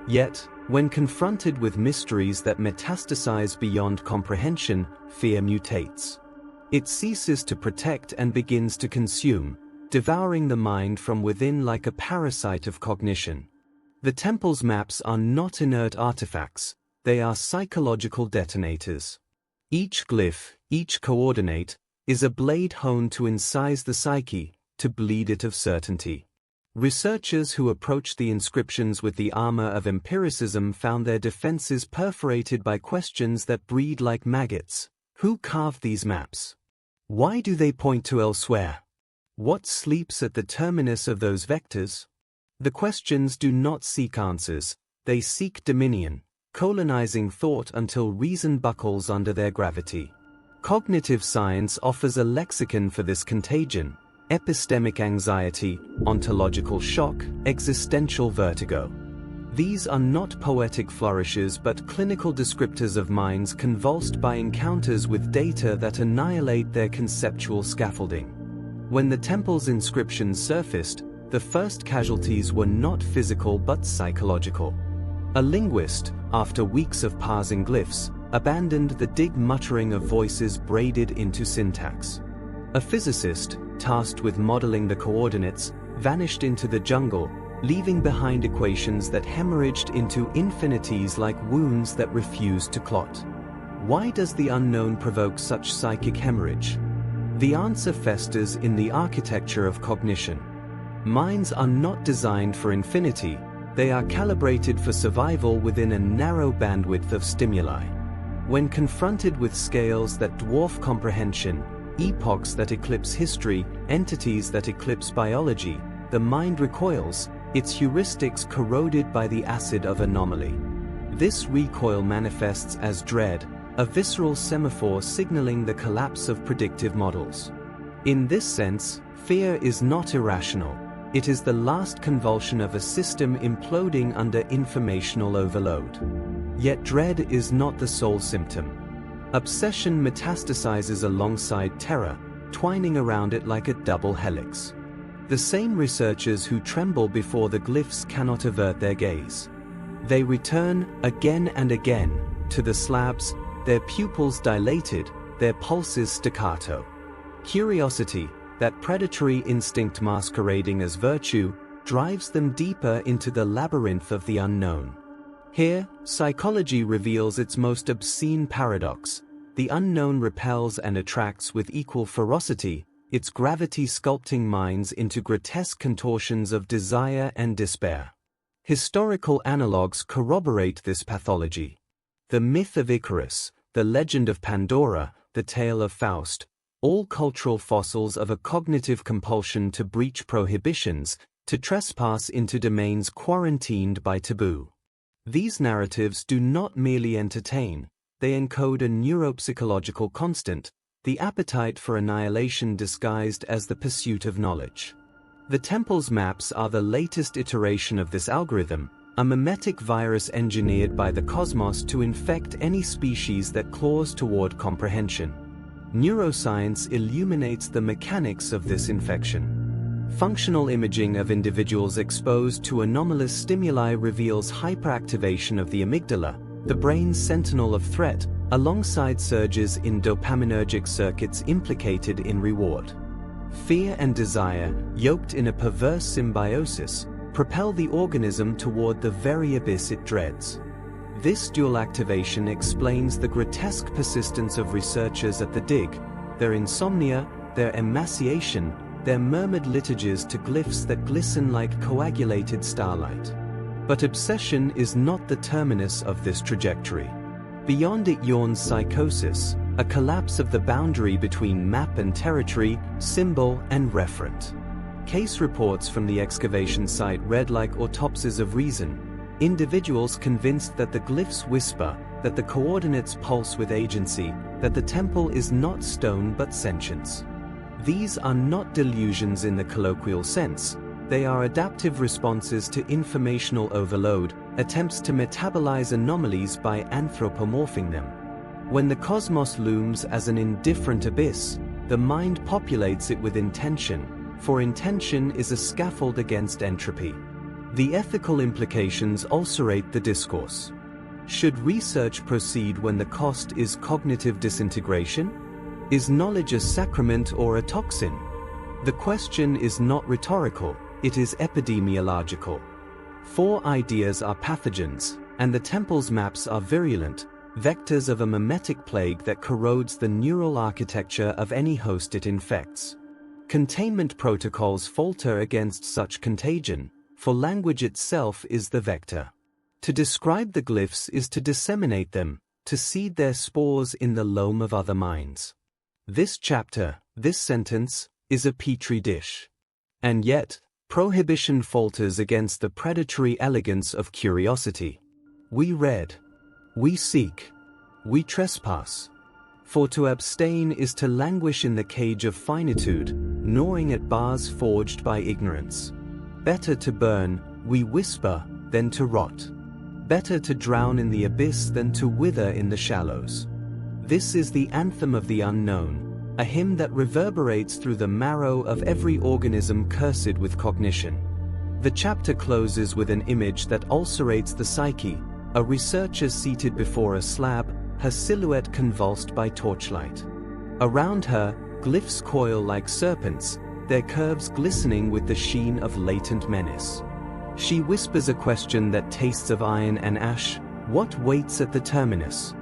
Yet, when confronted with mysteries that metastasize beyond comprehension, fear mutates. It ceases to protect and begins to consume, devouring the mind from within like a parasite of cognition. The temple's maps are not inert artifacts, they are psychological detonators. Each glyph, each coordinate, is a blade honed to incise the psyche, to bleed it of certainty. Researchers who approached the inscriptions with the armor of empiricism found their defenses perforated by questions that breed like maggots. Who carved these maps? Why do they point to elsewhere? What sleeps at the terminus of those vectors? The questions do not seek answers, they seek dominion, colonizing thought until reason buckles under their gravity. Cognitive science offers a lexicon for this contagion: epistemic anxiety, ontological shock, existential vertigo. These are not poetic flourishes but clinical descriptors of minds convulsed by encounters with data that annihilate their conceptual scaffolding. When the temple's inscriptions surfaced, the first casualties were not physical but psychological. A linguist, after weeks of parsing glyphs, abandoned the dig muttering of voices braided into syntax. A physicist, tasked with modeling the coordinates, vanished into the jungle, leaving behind equations that hemorrhaged into infinities like wounds that refused to clot. Why does the unknown provoke such psychic hemorrhage? The answer festers in the architecture of cognition. Minds are not designed for infinity, they are calibrated for survival within a narrow bandwidth of stimuli. When confronted with scales that dwarf comprehension, epochs that eclipse history, entities that eclipse biology, the mind recoils, its heuristics corroded by the acid of anomaly. This recoil manifests as dread, a visceral semaphore signaling the collapse of predictive models. In this sense, fear is not irrational. It is the last convulsion of a system imploding under informational overload. Yet dread is not the sole symptom. Obsession metastasizes alongside terror, twining around it like a double helix. The same researchers who tremble before the glyphs cannot avert their gaze. They return, again and again, to the slabs, their pupils dilated, their pulses staccato. Curiosity, that predatory instinct masquerading as virtue, drives them deeper into the labyrinth of the unknown. Here, psychology reveals its most obscene paradox. The unknown repels and attracts with equal ferocity, its gravity sculpting minds into grotesque contortions of desire and despair. Historical analogues corroborate this pathology. The myth of Icarus, the legend of Pandora, the tale of Faust, all cultural fossils of a cognitive compulsion to breach prohibitions, to trespass into domains quarantined by taboo. These narratives do not merely entertain, they encode a neuropsychological constant, the appetite for annihilation disguised as the pursuit of knowledge. The Temple's maps are the latest iteration of this algorithm, a mimetic virus engineered by the cosmos to infect any species that claws toward comprehension. Neuroscience illuminates the mechanics of this infection. Functional imaging of individuals exposed to anomalous stimuli reveals hyperactivation of the amygdala, the brain's sentinel of threat, alongside surges in dopaminergic circuits implicated in reward. Fear and desire, yoked in a perverse symbiosis, propel the organism toward the very abyss it dreads. This dual activation explains the grotesque persistence of researchers at the dig, their insomnia, their emaciation, their murmured liturgies to glyphs that glisten like coagulated starlight. But obsession is not the terminus of this trajectory. Beyond it yawns psychosis, a collapse of the boundary between map and territory, symbol and referent. Case reports from the excavation site read like autopsies of reason. Individuals convinced that the glyphs whisper, that the coordinates pulse with agency, that the temple is not stone but sentience. These are not delusions in the colloquial sense. They are adaptive responses to informational overload, attempts to metabolize anomalies by anthropomorphing them. When the cosmos looms as an indifferent abyss, the mind populates it with intention, for intention is a scaffold against entropy. The ethical implications ulcerate the discourse. Should research proceed when the cost is cognitive disintegration? Is knowledge a sacrament or a toxin? The question is not rhetorical, it is epidemiological. 4 ideas are pathogens, and the temple's maps are virulent, vectors of a mimetic plague that corrodes the neural architecture of any host it infects. Containment protocols falter against such contagion, for language itself is the vector. To describe the glyphs is to disseminate them, to seed their spores in the loam of other minds. This chapter, this sentence, is a petri dish. And yet, prohibition falters against the predatory elegance of curiosity. We read, we seek, we trespass. For to abstain is to languish in the cage of finitude, gnawing at bars forged by ignorance. Better to burn, we whisper, than to rot. Better to drown in the abyss than to wither in the shallows. This is the anthem of the unknown, a hymn that reverberates through the marrow of every organism cursed with cognition. The chapter closes with an image that ulcerates the psyche, a researcher seated before a slab, her silhouette convulsed by torchlight. Around her, glyphs coil like serpents, their curves glistening with the sheen of latent menace. She whispers a question that tastes of iron and ash, what waits at the terminus?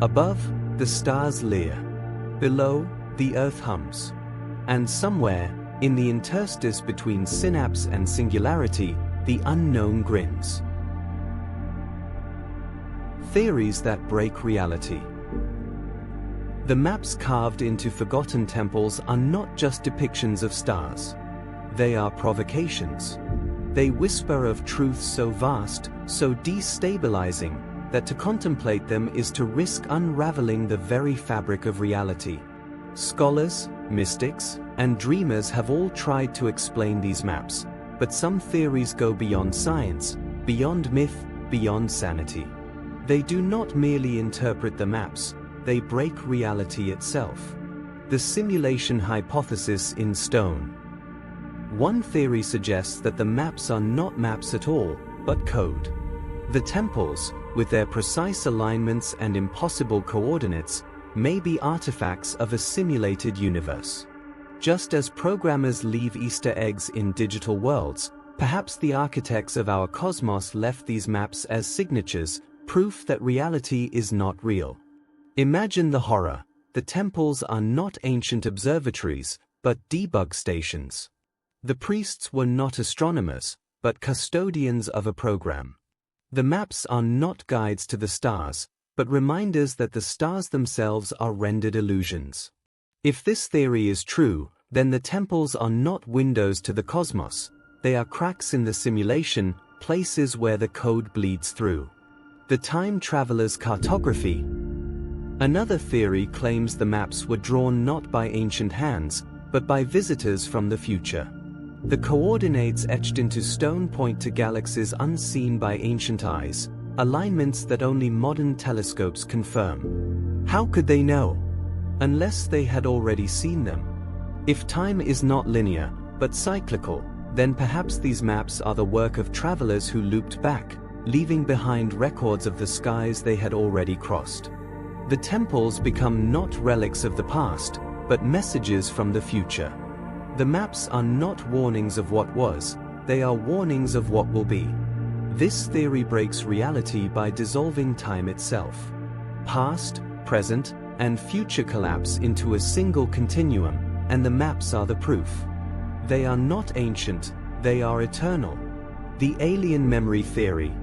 Above, the stars leer. Below, the Earth hums. And somewhere, in the interstice between synapse and singularity, the unknown grins. Theories that break reality. The maps carved into forgotten temples are not just depictions of stars. They are provocations. They whisper of truths so vast, so destabilizing, that to contemplate them is to risk unraveling the very fabric of reality. Scholars, mystics, and dreamers have all tried to explain these maps, but some theories go beyond science, beyond myth, beyond sanity. They do not merely interpret the maps, they break reality itself. The simulation hypothesis in stone. One theory suggests that the maps are not maps at all, but code. The temples, with their precise alignments and impossible coordinates, may be artifacts of a simulated universe. Just as programmers leave Easter eggs in digital worlds, perhaps the architects of our cosmos left these maps as signatures, proof that reality is not real. Imagine the horror. The temples are not ancient observatories, but debug stations. The priests were not astronomers, but custodians of a program. The maps are not guides to the stars, but reminders that the stars themselves are rendered illusions. If this theory is true, then the temples are not windows to the cosmos. They are cracks in the simulation, places where the code bleeds through. The time traveler's cartography. Another theory claims the maps were drawn not by ancient hands, but by visitors from the future. The coordinates etched into stone point to galaxies unseen by ancient eyes, alignments that only modern telescopes confirm. How could they know? Unless they had already seen them. If time is not linear, but cyclical, then perhaps these maps are the work of travelers who looped back, leaving behind records of the skies they had already crossed. The temples become not relics of the past, but messages from the future. The maps are not warnings of what was, they are warnings of what will be. This theory breaks reality by dissolving time itself. Past, present, and future collapse into a single continuum, and the maps are the proof. They are not ancient, they are eternal. The alien memory theory.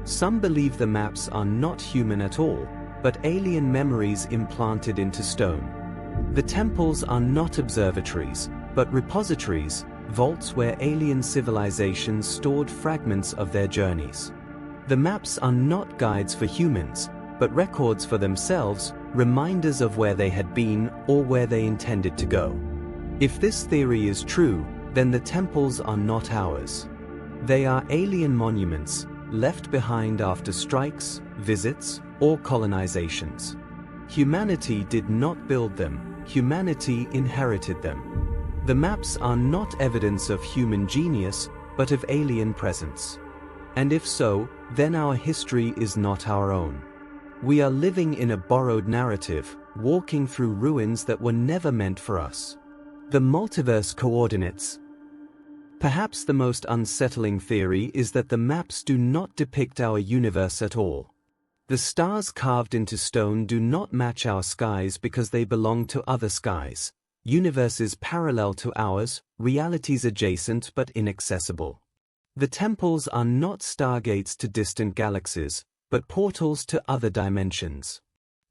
Some believe the maps are not human at all, but alien memories implanted into stone. The temples are not observatories, but repositories, vaults where alien civilizations stored fragments of their journeys. The maps are not guides for humans, but records for themselves, reminders of where they had been or where they intended to go. If this theory is true, then the temples are not ours. They are alien monuments, left behind after strikes, visits, or colonizations. Humanity did not build them, humanity inherited them. The maps are not evidence of human genius, but of alien presence. And if so, then our history is not our own. We are living in a borrowed narrative, walking through ruins that were never meant for us. The multiverse coordinates. Perhaps the most unsettling theory is that the maps do not depict our universe at all. The stars carved into stone do not match our skies because they belong to other skies, universes parallel to ours, realities adjacent but inaccessible. The temples are not stargates to distant galaxies, but portals to other dimensions.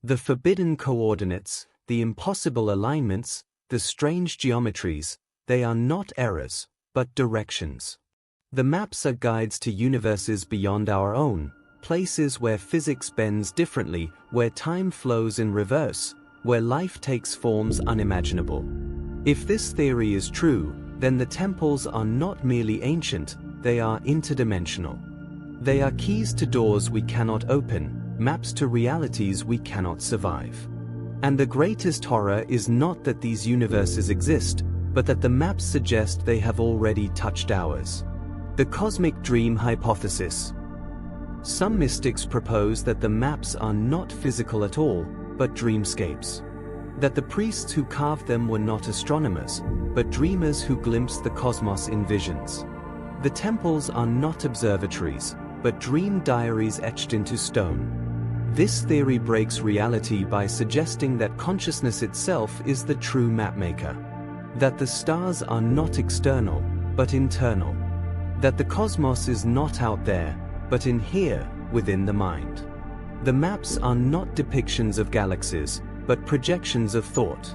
The forbidden coordinates, the impossible alignments, the strange geometries, they are not errors, but directions. The maps are guides to universes beyond our own, places where physics bends differently, where time flows in reverse, where life takes forms unimaginable. If this theory is true, then the temples are not merely ancient, they are interdimensional. They are keys to doors we cannot open, maps to realities we cannot survive. And the greatest horror is not that these universes exist, but that the maps suggest they have already touched ours. The cosmic dream hypothesis. Some mystics propose that the maps are not physical at all, but dreamscapes. That the priests who carved them were not astronomers, but dreamers who glimpsed the cosmos in visions. The temples are not observatories, but dream diaries etched into stone. This theory breaks reality by suggesting that consciousness itself is the true mapmaker. That the stars are not external, but internal. That the cosmos is not out there, but in here, within the mind. The maps are not depictions of galaxies, but projections of thought.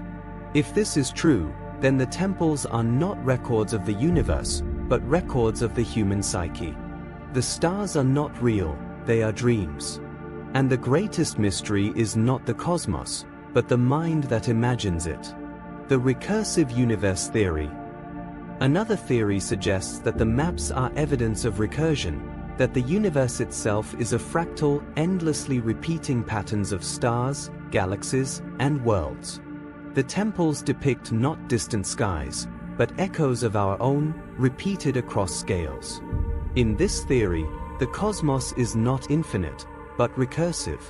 If this is true, then the temples are not records of the universe, but records of the human psyche. The stars are not real, they are dreams. And the greatest mystery is not the cosmos, but the mind that imagines it. The recursive universe theory. Another theory suggests that the maps are evidence of recursion, that the universe itself is a fractal, endlessly repeating patterns of stars, galaxies, and worlds. The temples depict not distant skies, but echoes of our own, repeated across scales. In this theory, the cosmos is not infinite, but recursive.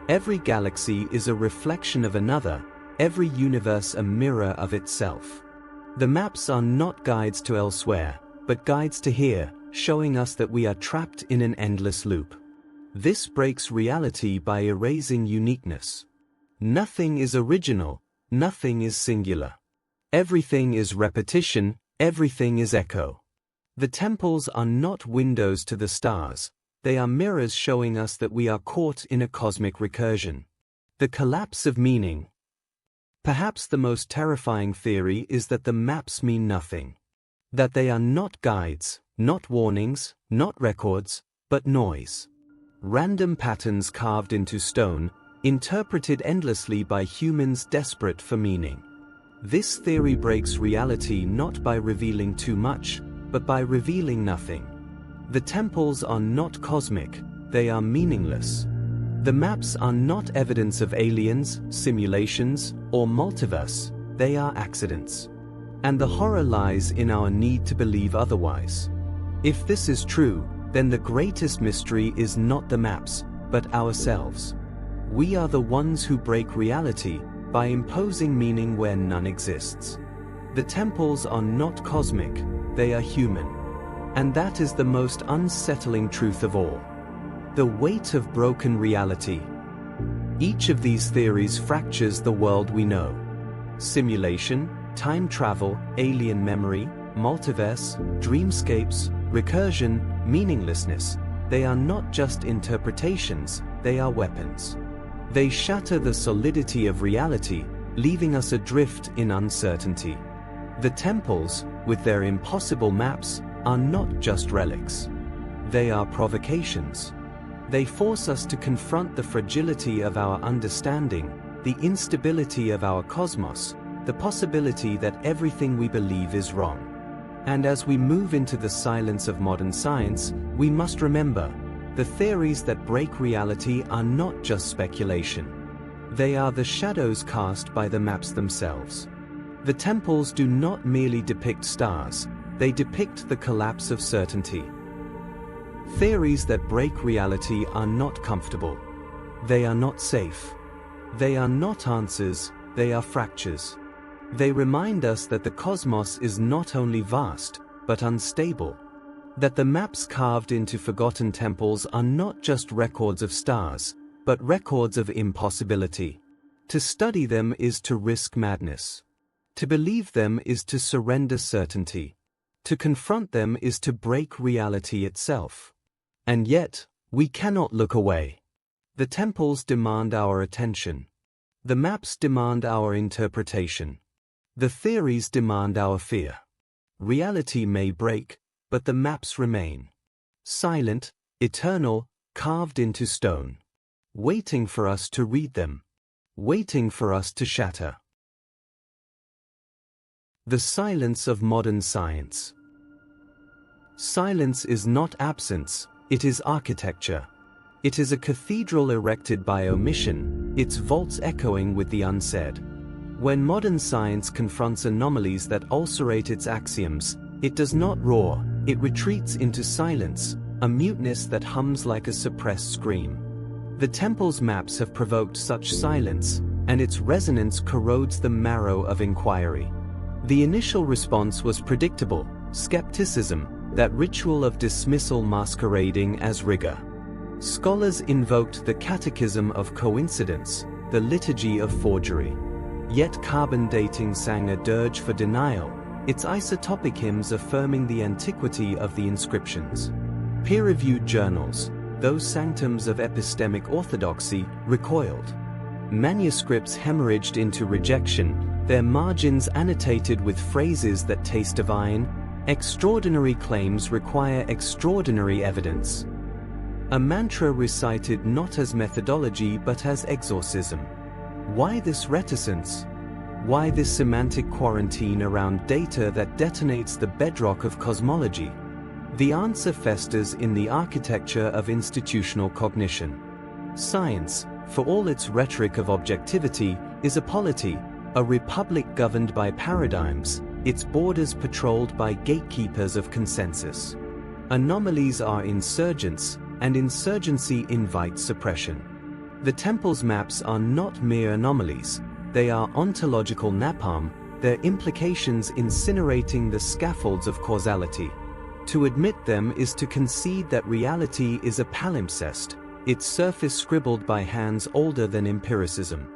Every galaxy is a reflection of another, every universe a mirror of itself. The maps are not guides to elsewhere, but guides to here, showing us that we are trapped in an endless loop. This breaks reality by erasing uniqueness. Nothing is original, nothing is singular. Everything is repetition, everything is echo. The temples are not windows to the stars, they are mirrors showing us that we are caught in a cosmic recursion. The collapse of meaning. Perhaps the most terrifying theory is that the maps mean nothing. That they are not guides, not warnings, not records, but noise. Random patterns carved into stone, interpreted endlessly by humans desperate for meaning. This theory breaks reality not by revealing too much, but by revealing nothing. The temples are not cosmic, they are meaningless. The maps are not evidence of aliens, simulations, or multiverse, they are accidents. And the horror lies in our need to believe otherwise. If this is true, then the greatest mystery is not the maps, but ourselves. We are the ones who break reality by imposing meaning where none exists. The temples are not cosmic, they are human. And that is the most unsettling truth of all. The weight of broken reality. Each of these theories fractures the world we know. Simulation, time travel, alien memory, multiverse, dreamscapes, recursion, meaninglessness. They are not just interpretations, they are weapons. They shatter the solidity of reality, leaving us adrift in uncertainty. The temples, with their impossible maps, are not just relics. They are provocations. They force us to confront the fragility of our understanding, the instability of our cosmos, the possibility that everything we believe is wrong. And as we move into the silence of modern science, we must remember, the theories that break reality are not just speculation. They are the shadows cast by the maps themselves. The temples do not merely depict stars, they depict the collapse of certainty. Theories that break reality are not comfortable. They are not safe. They are not answers, they are fractures. They remind us that the cosmos is not only vast, but unstable. That the maps carved into forgotten temples are not just records of stars, but records of impossibility. To study them is to risk madness. To believe them is to surrender certainty. To confront them is to break reality itself. And yet, we cannot look away. The temples demand our attention. The maps demand our interpretation. The theories demand our fear. Reality may break, but the maps remain. Silent, eternal, carved into stone. Waiting for us to read them. Waiting for us to shatter. The silence of modern science. Silence is not absence, it is architecture. It is a cathedral erected by omission, its vaults echoing with the unsaid. When modern science confronts anomalies that ulcerate its axioms, it does not roar, it retreats into silence, a muteness that hums like a suppressed scream. The temple's maps have provoked such silence, and its resonance corrodes the marrow of inquiry. The initial response was predictable, skepticism, that ritual of dismissal masquerading as rigor. Scholars invoked the catechism of coincidence, the liturgy of forgery. Yet carbon dating sang a dirge for denial, its isotopic hymns affirming the antiquity of the inscriptions. Peer-reviewed journals, those sanctums of epistemic orthodoxy, recoiled. Manuscripts hemorrhaged into rejection, their margins annotated with phrases that taste divine. Extraordinary claims require extraordinary evidence. A mantra recited not as methodology but as exorcism. Why this reticence? Why this semantic quarantine around data that detonates the bedrock of cosmology? The answer festers in the architecture of institutional cognition. Science, for all its rhetoric of objectivity, is a polity, a republic governed by paradigms, its borders patrolled by gatekeepers of consensus. Anomalies are insurgents, and insurgency invites suppression. The temple's maps are not mere anomalies, they are ontological napalm, their implications incinerating the scaffolds of causality. To admit them is to concede that reality is a palimpsest, its surface scribbled by hands older than empiricism.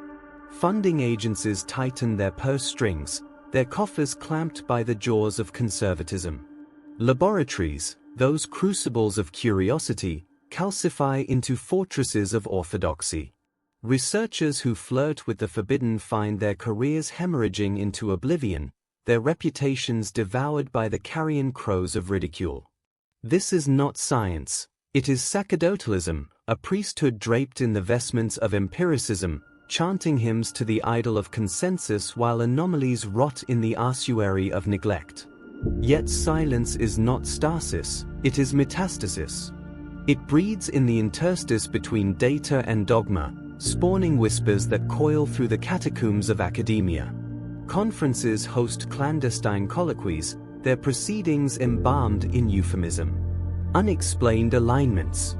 Funding agencies tighten their purse strings, their coffers clamped by the jaws of conservatism. Laboratories, those crucibles of curiosity, calcify into fortresses of orthodoxy. Researchers who flirt with the forbidden find their careers hemorrhaging into oblivion, their reputations devoured by the carrion crows of ridicule. This is not science, it is sacerdotalism, a priesthood draped in the vestments of empiricism, chanting hymns to the idol of consensus while anomalies rot in the ossuary of neglect. Yet silence is not stasis, it is metastasis. It breeds in the interstice between data and dogma, spawning whispers that coil through the catacombs of academia. Conferences host clandestine colloquies, their proceedings embalmed in euphemism. Unexplained alignments.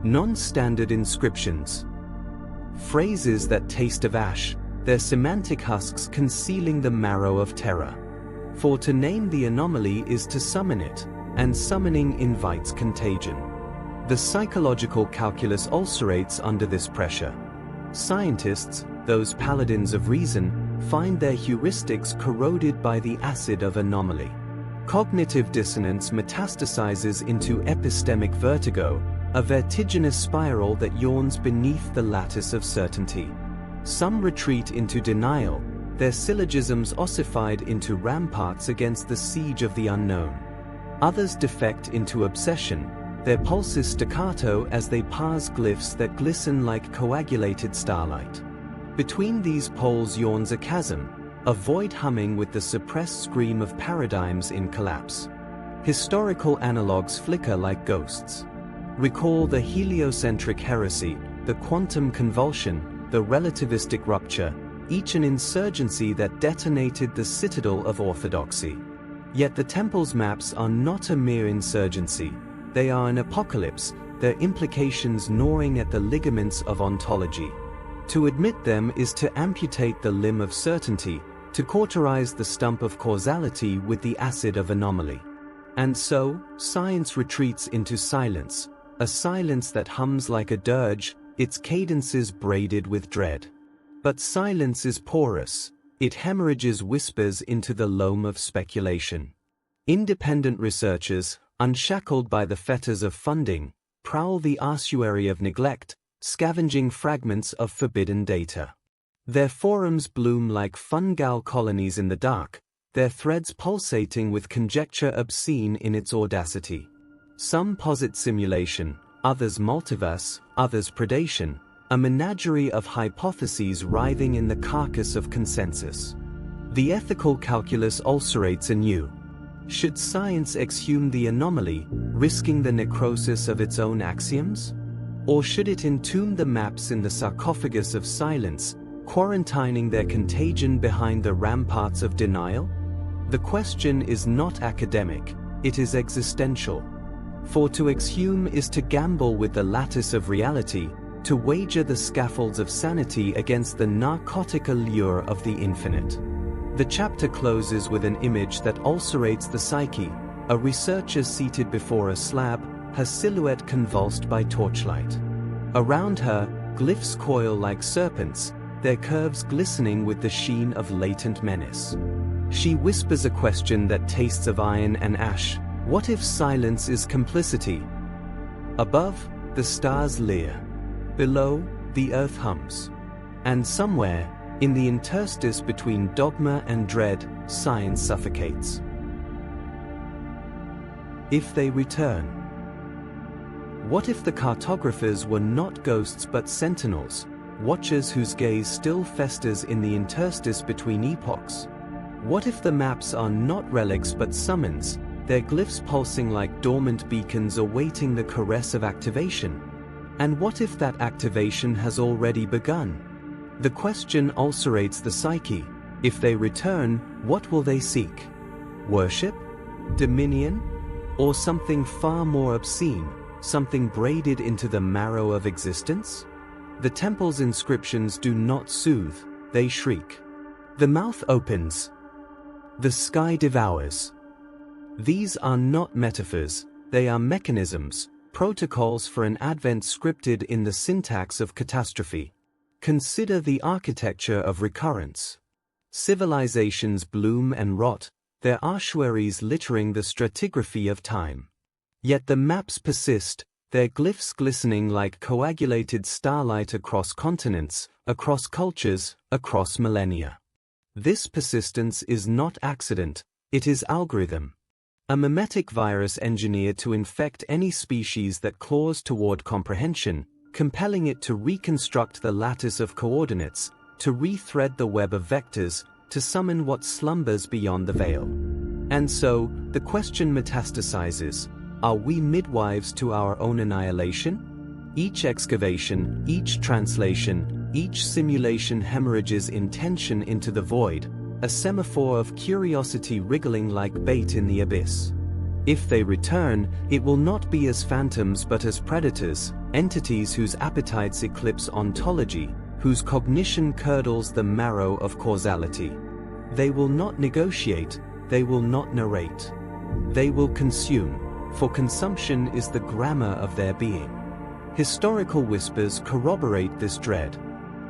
Non-standard inscriptions. Phrases that taste of ash, their semantic husks concealing the marrow of terror. For to name the anomaly is to summon it, and summoning invites contagion. The psychological calculus ulcerates under this pressure. Scientists, those paladins of reason, find their heuristics corroded by the acid of anomaly. Cognitive dissonance metastasizes into epistemic vertigo, a vertiginous spiral that yawns beneath the lattice of certainty. Some retreat into denial, their syllogisms ossified into ramparts against the siege of the unknown. Others defect into obsession, their pulses staccato as they parse glyphs that glisten like coagulated starlight. Between these poles yawns a chasm, a void humming with the suppressed scream of paradigms in collapse. Historical analogues flicker like ghosts. Recall the heliocentric heresy, the quantum convulsion, the relativistic rupture, each an insurgency that detonated the citadel of orthodoxy. Yet the temple's maps are not a mere insurgency, they are an apocalypse, their implications gnawing at the ligaments of ontology. To admit them is to amputate the limb of certainty, to cauterize the stump of causality with the acid of anomaly. And so, science retreats into silence, a silence that hums like a dirge, its cadences braided with dread. But silence is porous, it hemorrhages whispers into the loam of speculation. Independent researchers, unshackled by the fetters of funding, prowl the ossuary of neglect, scavenging fragments of forbidden data. Their forums bloom like fungal colonies in the dark, their threads pulsating with conjecture obscene in its audacity. Some posit simulation, others multiverse, others predation, a menagerie of hypotheses writhing in the carcass of consensus. The ethical calculus ulcerates anew. Should science exhume the anomaly, risking the necrosis of its own axioms? Or should it entomb the maps in the sarcophagus of silence, quarantining their contagion behind the ramparts of denial? The question is not academic, it is existential. For to exhume is to gamble with the lattice of reality, to wager the scaffolds of sanity against the narcotic allure of the infinite. The chapter closes with an image that ulcerates the psyche, a researcher seated before a slab, her silhouette convulsed by torchlight. Around her, glyphs coil like serpents, their curves glistening with the sheen of latent menace. She whispers a question that tastes of iron and ash. What if silence is complicity? Above, the stars leer. Below, the earth hums. And somewhere, in the interstice between dogma and dread, science suffocates. If they return. What if the cartographers were not ghosts but sentinels, watchers whose gaze still festers in the interstice between epochs? What if the maps are not relics but summons, their glyphs pulsing like dormant beacons awaiting the caress of activation? And what if that activation has already begun? The question ulcerates the psyche. If they return, what will they seek? Worship? Dominion? Or something far more obscene, something braided into the marrow of existence? The temple's inscriptions do not soothe, they shriek. The mouth opens. The sky devours. These are not metaphors, they are mechanisms, protocols for an advent scripted in the syntax of catastrophe. Consider the architecture of recurrence. Civilizations bloom and rot, their ossuaries littering the stratigraphy of time. Yet the maps persist, their glyphs glistening like coagulated starlight across continents, across cultures, across millennia. This persistence is not accident, it is algorithm. A mimetic virus engineered to infect any species that claws toward comprehension, compelling it to reconstruct the lattice of coordinates, to rethread the web of vectors, to summon what slumbers beyond the veil. And so, the question metastasizes: are we midwives to our own annihilation? Each excavation, each translation, each simulation hemorrhages intention into the void, a semaphore of curiosity wriggling like bait in the abyss. If they return, it will not be as phantoms but as predators, entities whose appetites eclipse ontology, whose cognition curdles the marrow of causality. They will not negotiate, they will not narrate. They will consume, for consumption is the grammar of their being. Historical whispers corroborate this dread.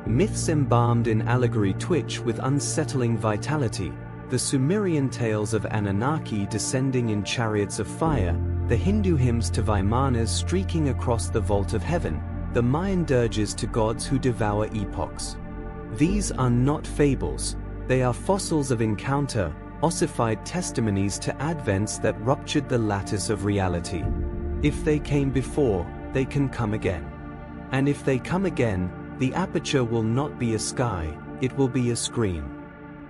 Myths embalmed in allegory twitch with unsettling vitality, the Sumerian tales of Anunnaki descending in chariots of fire, the Hindu hymns to Vimanas streaking across the vault of heaven, the Mayan dirges to gods who devour epochs. These are not fables, they are fossils of encounter, ossified testimonies to advents that ruptured the lattice of reality. If they came before, they can come again. And if they come again, the aperture will not be a sky, it will be a screen.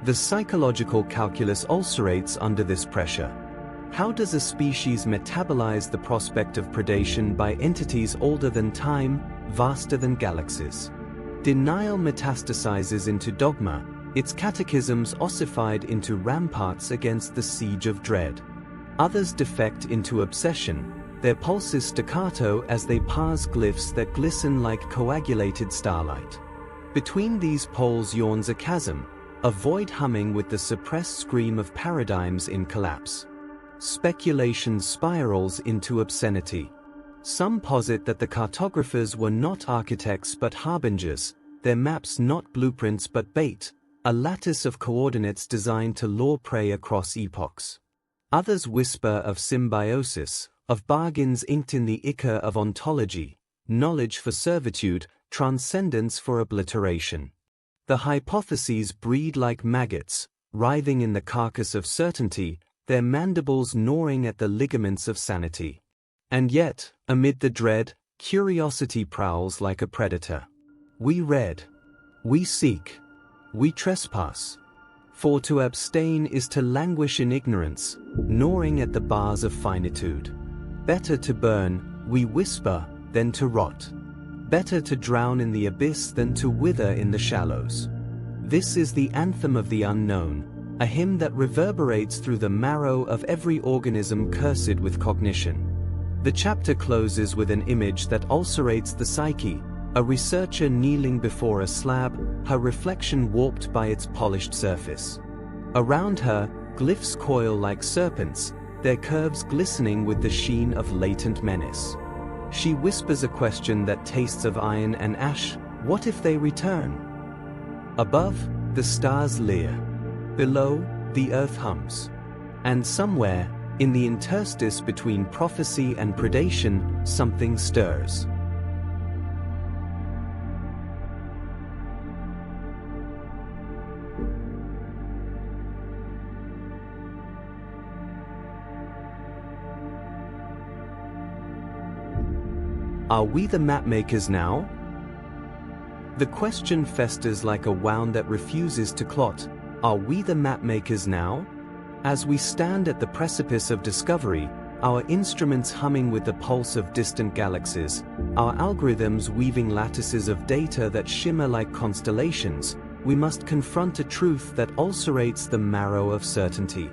The psychological calculus ulcerates under this pressure. How does a species metabolize the prospect of predation by entities older than time, vaster than galaxies? Denial metastasizes into dogma, its catechisms ossified into ramparts against the siege of dread. Others defect into obsession, their pulses staccato as they parse glyphs that glisten like coagulated starlight. Between these poles yawns a chasm, a void humming with the suppressed scream of paradigms in collapse. Speculation spirals into obscenity. Some posit that the cartographers were not architects but harbingers, their maps not blueprints but bait, a lattice of coordinates designed to lure prey across epochs. Others whisper of symbiosis, of bargains inked in the ichor of ontology, knowledge for servitude, transcendence for obliteration. The hypotheses breed like maggots, writhing in the carcass of certainty, their mandibles gnawing at the ligaments of sanity. And yet, amid the dread, curiosity prowls like a predator. We read. We seek. We trespass. For to abstain is to languish in ignorance, gnawing at the bars of finitude. Better to burn, we whisper, than to rot. Better to drown in the abyss than to wither in the shallows. This is the anthem of the unknown, a hymn that reverberates through the marrow of every organism cursed with cognition. The chapter closes with an image that ulcerates the psyche, a researcher kneeling before a slab, her reflection warped by its polished surface. Around her, glyphs coil like serpents, their curves glistening with the sheen of latent menace. She whispers a question that tastes of iron and ash: what if they return? Above, the stars leer. Below, the earth hums. And somewhere, in the interstice between prophecy and predation, something stirs. Are we the mapmakers now? The question festers like a wound that refuses to clot. Are we the mapmakers now? As we stand at the precipice of discovery, our instruments humming with the pulse of distant galaxies, our algorithms weaving lattices of data that shimmer like constellations, we must confront a truth that ulcerates the marrow of certainty.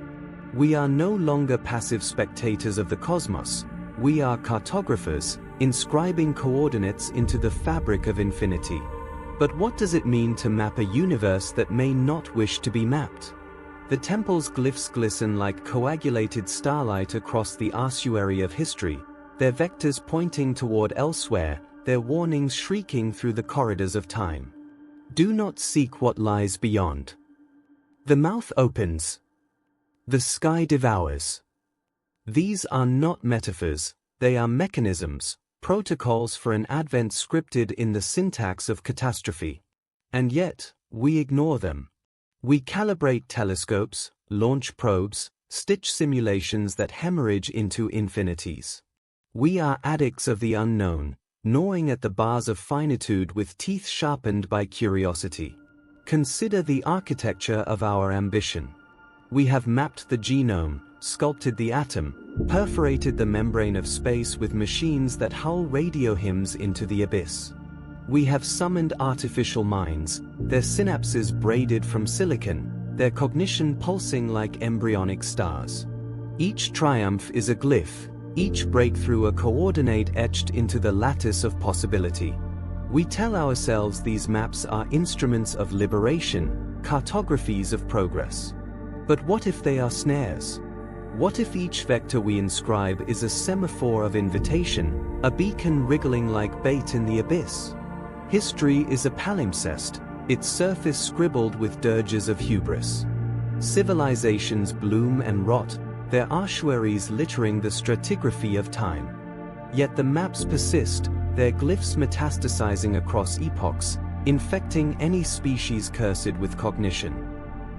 We are no longer passive spectators of the cosmos. We are cartographers, inscribing coordinates into the fabric of infinity. But what does it mean to map a universe that may not wish to be mapped? The temple's glyphs glisten like coagulated starlight across the ossuary of history, their vectors pointing toward elsewhere, their warnings shrieking through the corridors of time. Do not seek what lies beyond. The mouth opens. The sky devours. These are not metaphors, they are mechanisms, protocols for an advent scripted in the syntax of catastrophe. And yet, we ignore them. We calibrate telescopes, launch probes, stitch simulations that hemorrhage into infinities. We are addicts of the unknown, gnawing at the bars of finitude with teeth sharpened by curiosity. Consider the architecture of our ambition. We have mapped the genome, sculpted the atom, perforated the membrane of space with machines that hull radio hymns into the abyss. We have summoned artificial minds, their synapses braided from silicon, their cognition pulsing like embryonic stars. Each triumph is a glyph, each breakthrough a coordinate etched into the lattice of possibility. We tell ourselves these maps are instruments of liberation, cartographies of progress. But what if they are snares? What if each vector we inscribe is a semaphore of invitation, a beacon wriggling like bait in the abyss? History is a palimpsest, its surface scribbled with dirges of hubris. Civilizations bloom and rot, their ossuaries littering the stratigraphy of time. Yet the maps persist, their glyphs metastasizing across epochs, infecting any species cursed with cognition.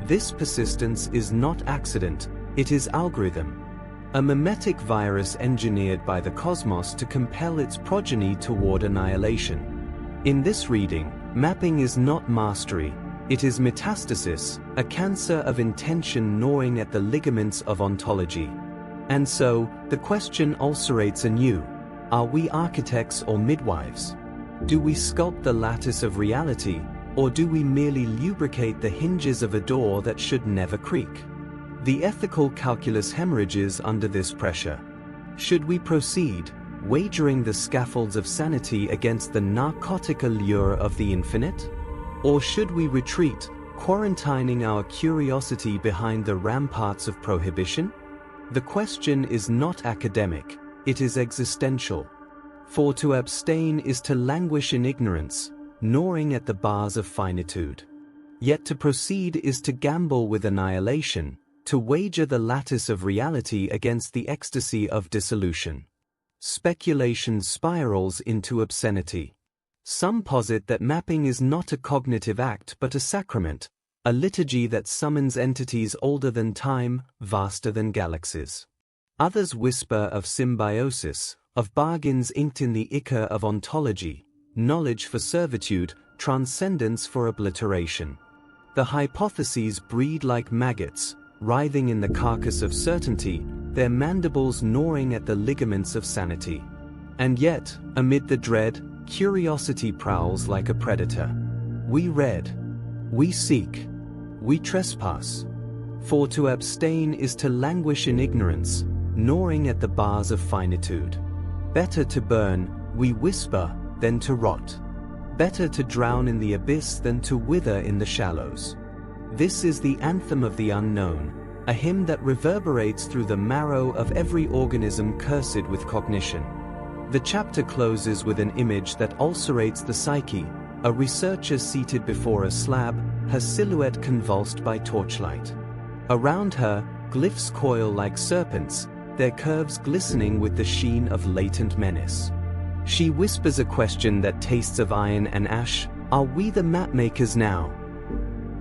This persistence is not accident, it is algorithm. A mimetic virus engineered by the cosmos to compel its progeny toward annihilation. In this reading, mapping is not mastery, it is metastasis, a cancer of intention gnawing at the ligaments of ontology. And so, the question ulcerates anew: are we architects or midwives? Do we sculpt the lattice of reality, or do we merely lubricate the hinges of a door that should never creak? The ethical calculus hemorrhages under this pressure. Should we proceed, wagering the scaffolds of sanity against the narcotic allure of the infinite? Or should we retreat, quarantining our curiosity behind the ramparts of prohibition? The question is not academic, it is existential. For to abstain is to languish in ignorance, gnawing at the bars of finitude. Yet to proceed is to gamble with annihilation, to wager the lattice of reality against the ecstasy of dissolution. Speculation spirals into obscenity. Some posit that mapping is not a cognitive act but a sacrament, a liturgy that summons entities older than time, vaster than galaxies. Others whisper of symbiosis, of bargains inked in the ichor of ontology, knowledge for servitude, transcendence for obliteration. The hypotheses breed like maggots, writhing in the carcass of certainty, their mandibles gnawing at the ligaments of sanity. And yet, amid the dread, curiosity prowls like a predator. We read, we seek, we trespass. For to abstain is to languish in ignorance, gnawing at the bars of finitude. Better to burn, we whisper, than to rot. Better to drown in the abyss than to wither in the shallows. This is the anthem of the unknown, a hymn that reverberates through the marrow of every organism cursed with cognition. The chapter closes with an image that ulcerates the psyche, a researcher seated before a slab, her silhouette convulsed by torchlight. Around her, glyphs coil like serpents, their curves glistening with the sheen of latent menace. She whispers a question that tastes of iron and ash: are we the mapmakers now?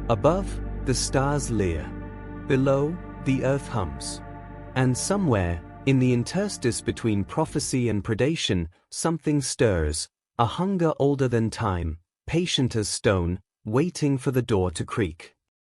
Above, the stars leer. Below, the earth hums. And somewhere, in the interstice between prophecy and predation, something stirs, a hunger older than time, patient as stone, waiting for the door to creak.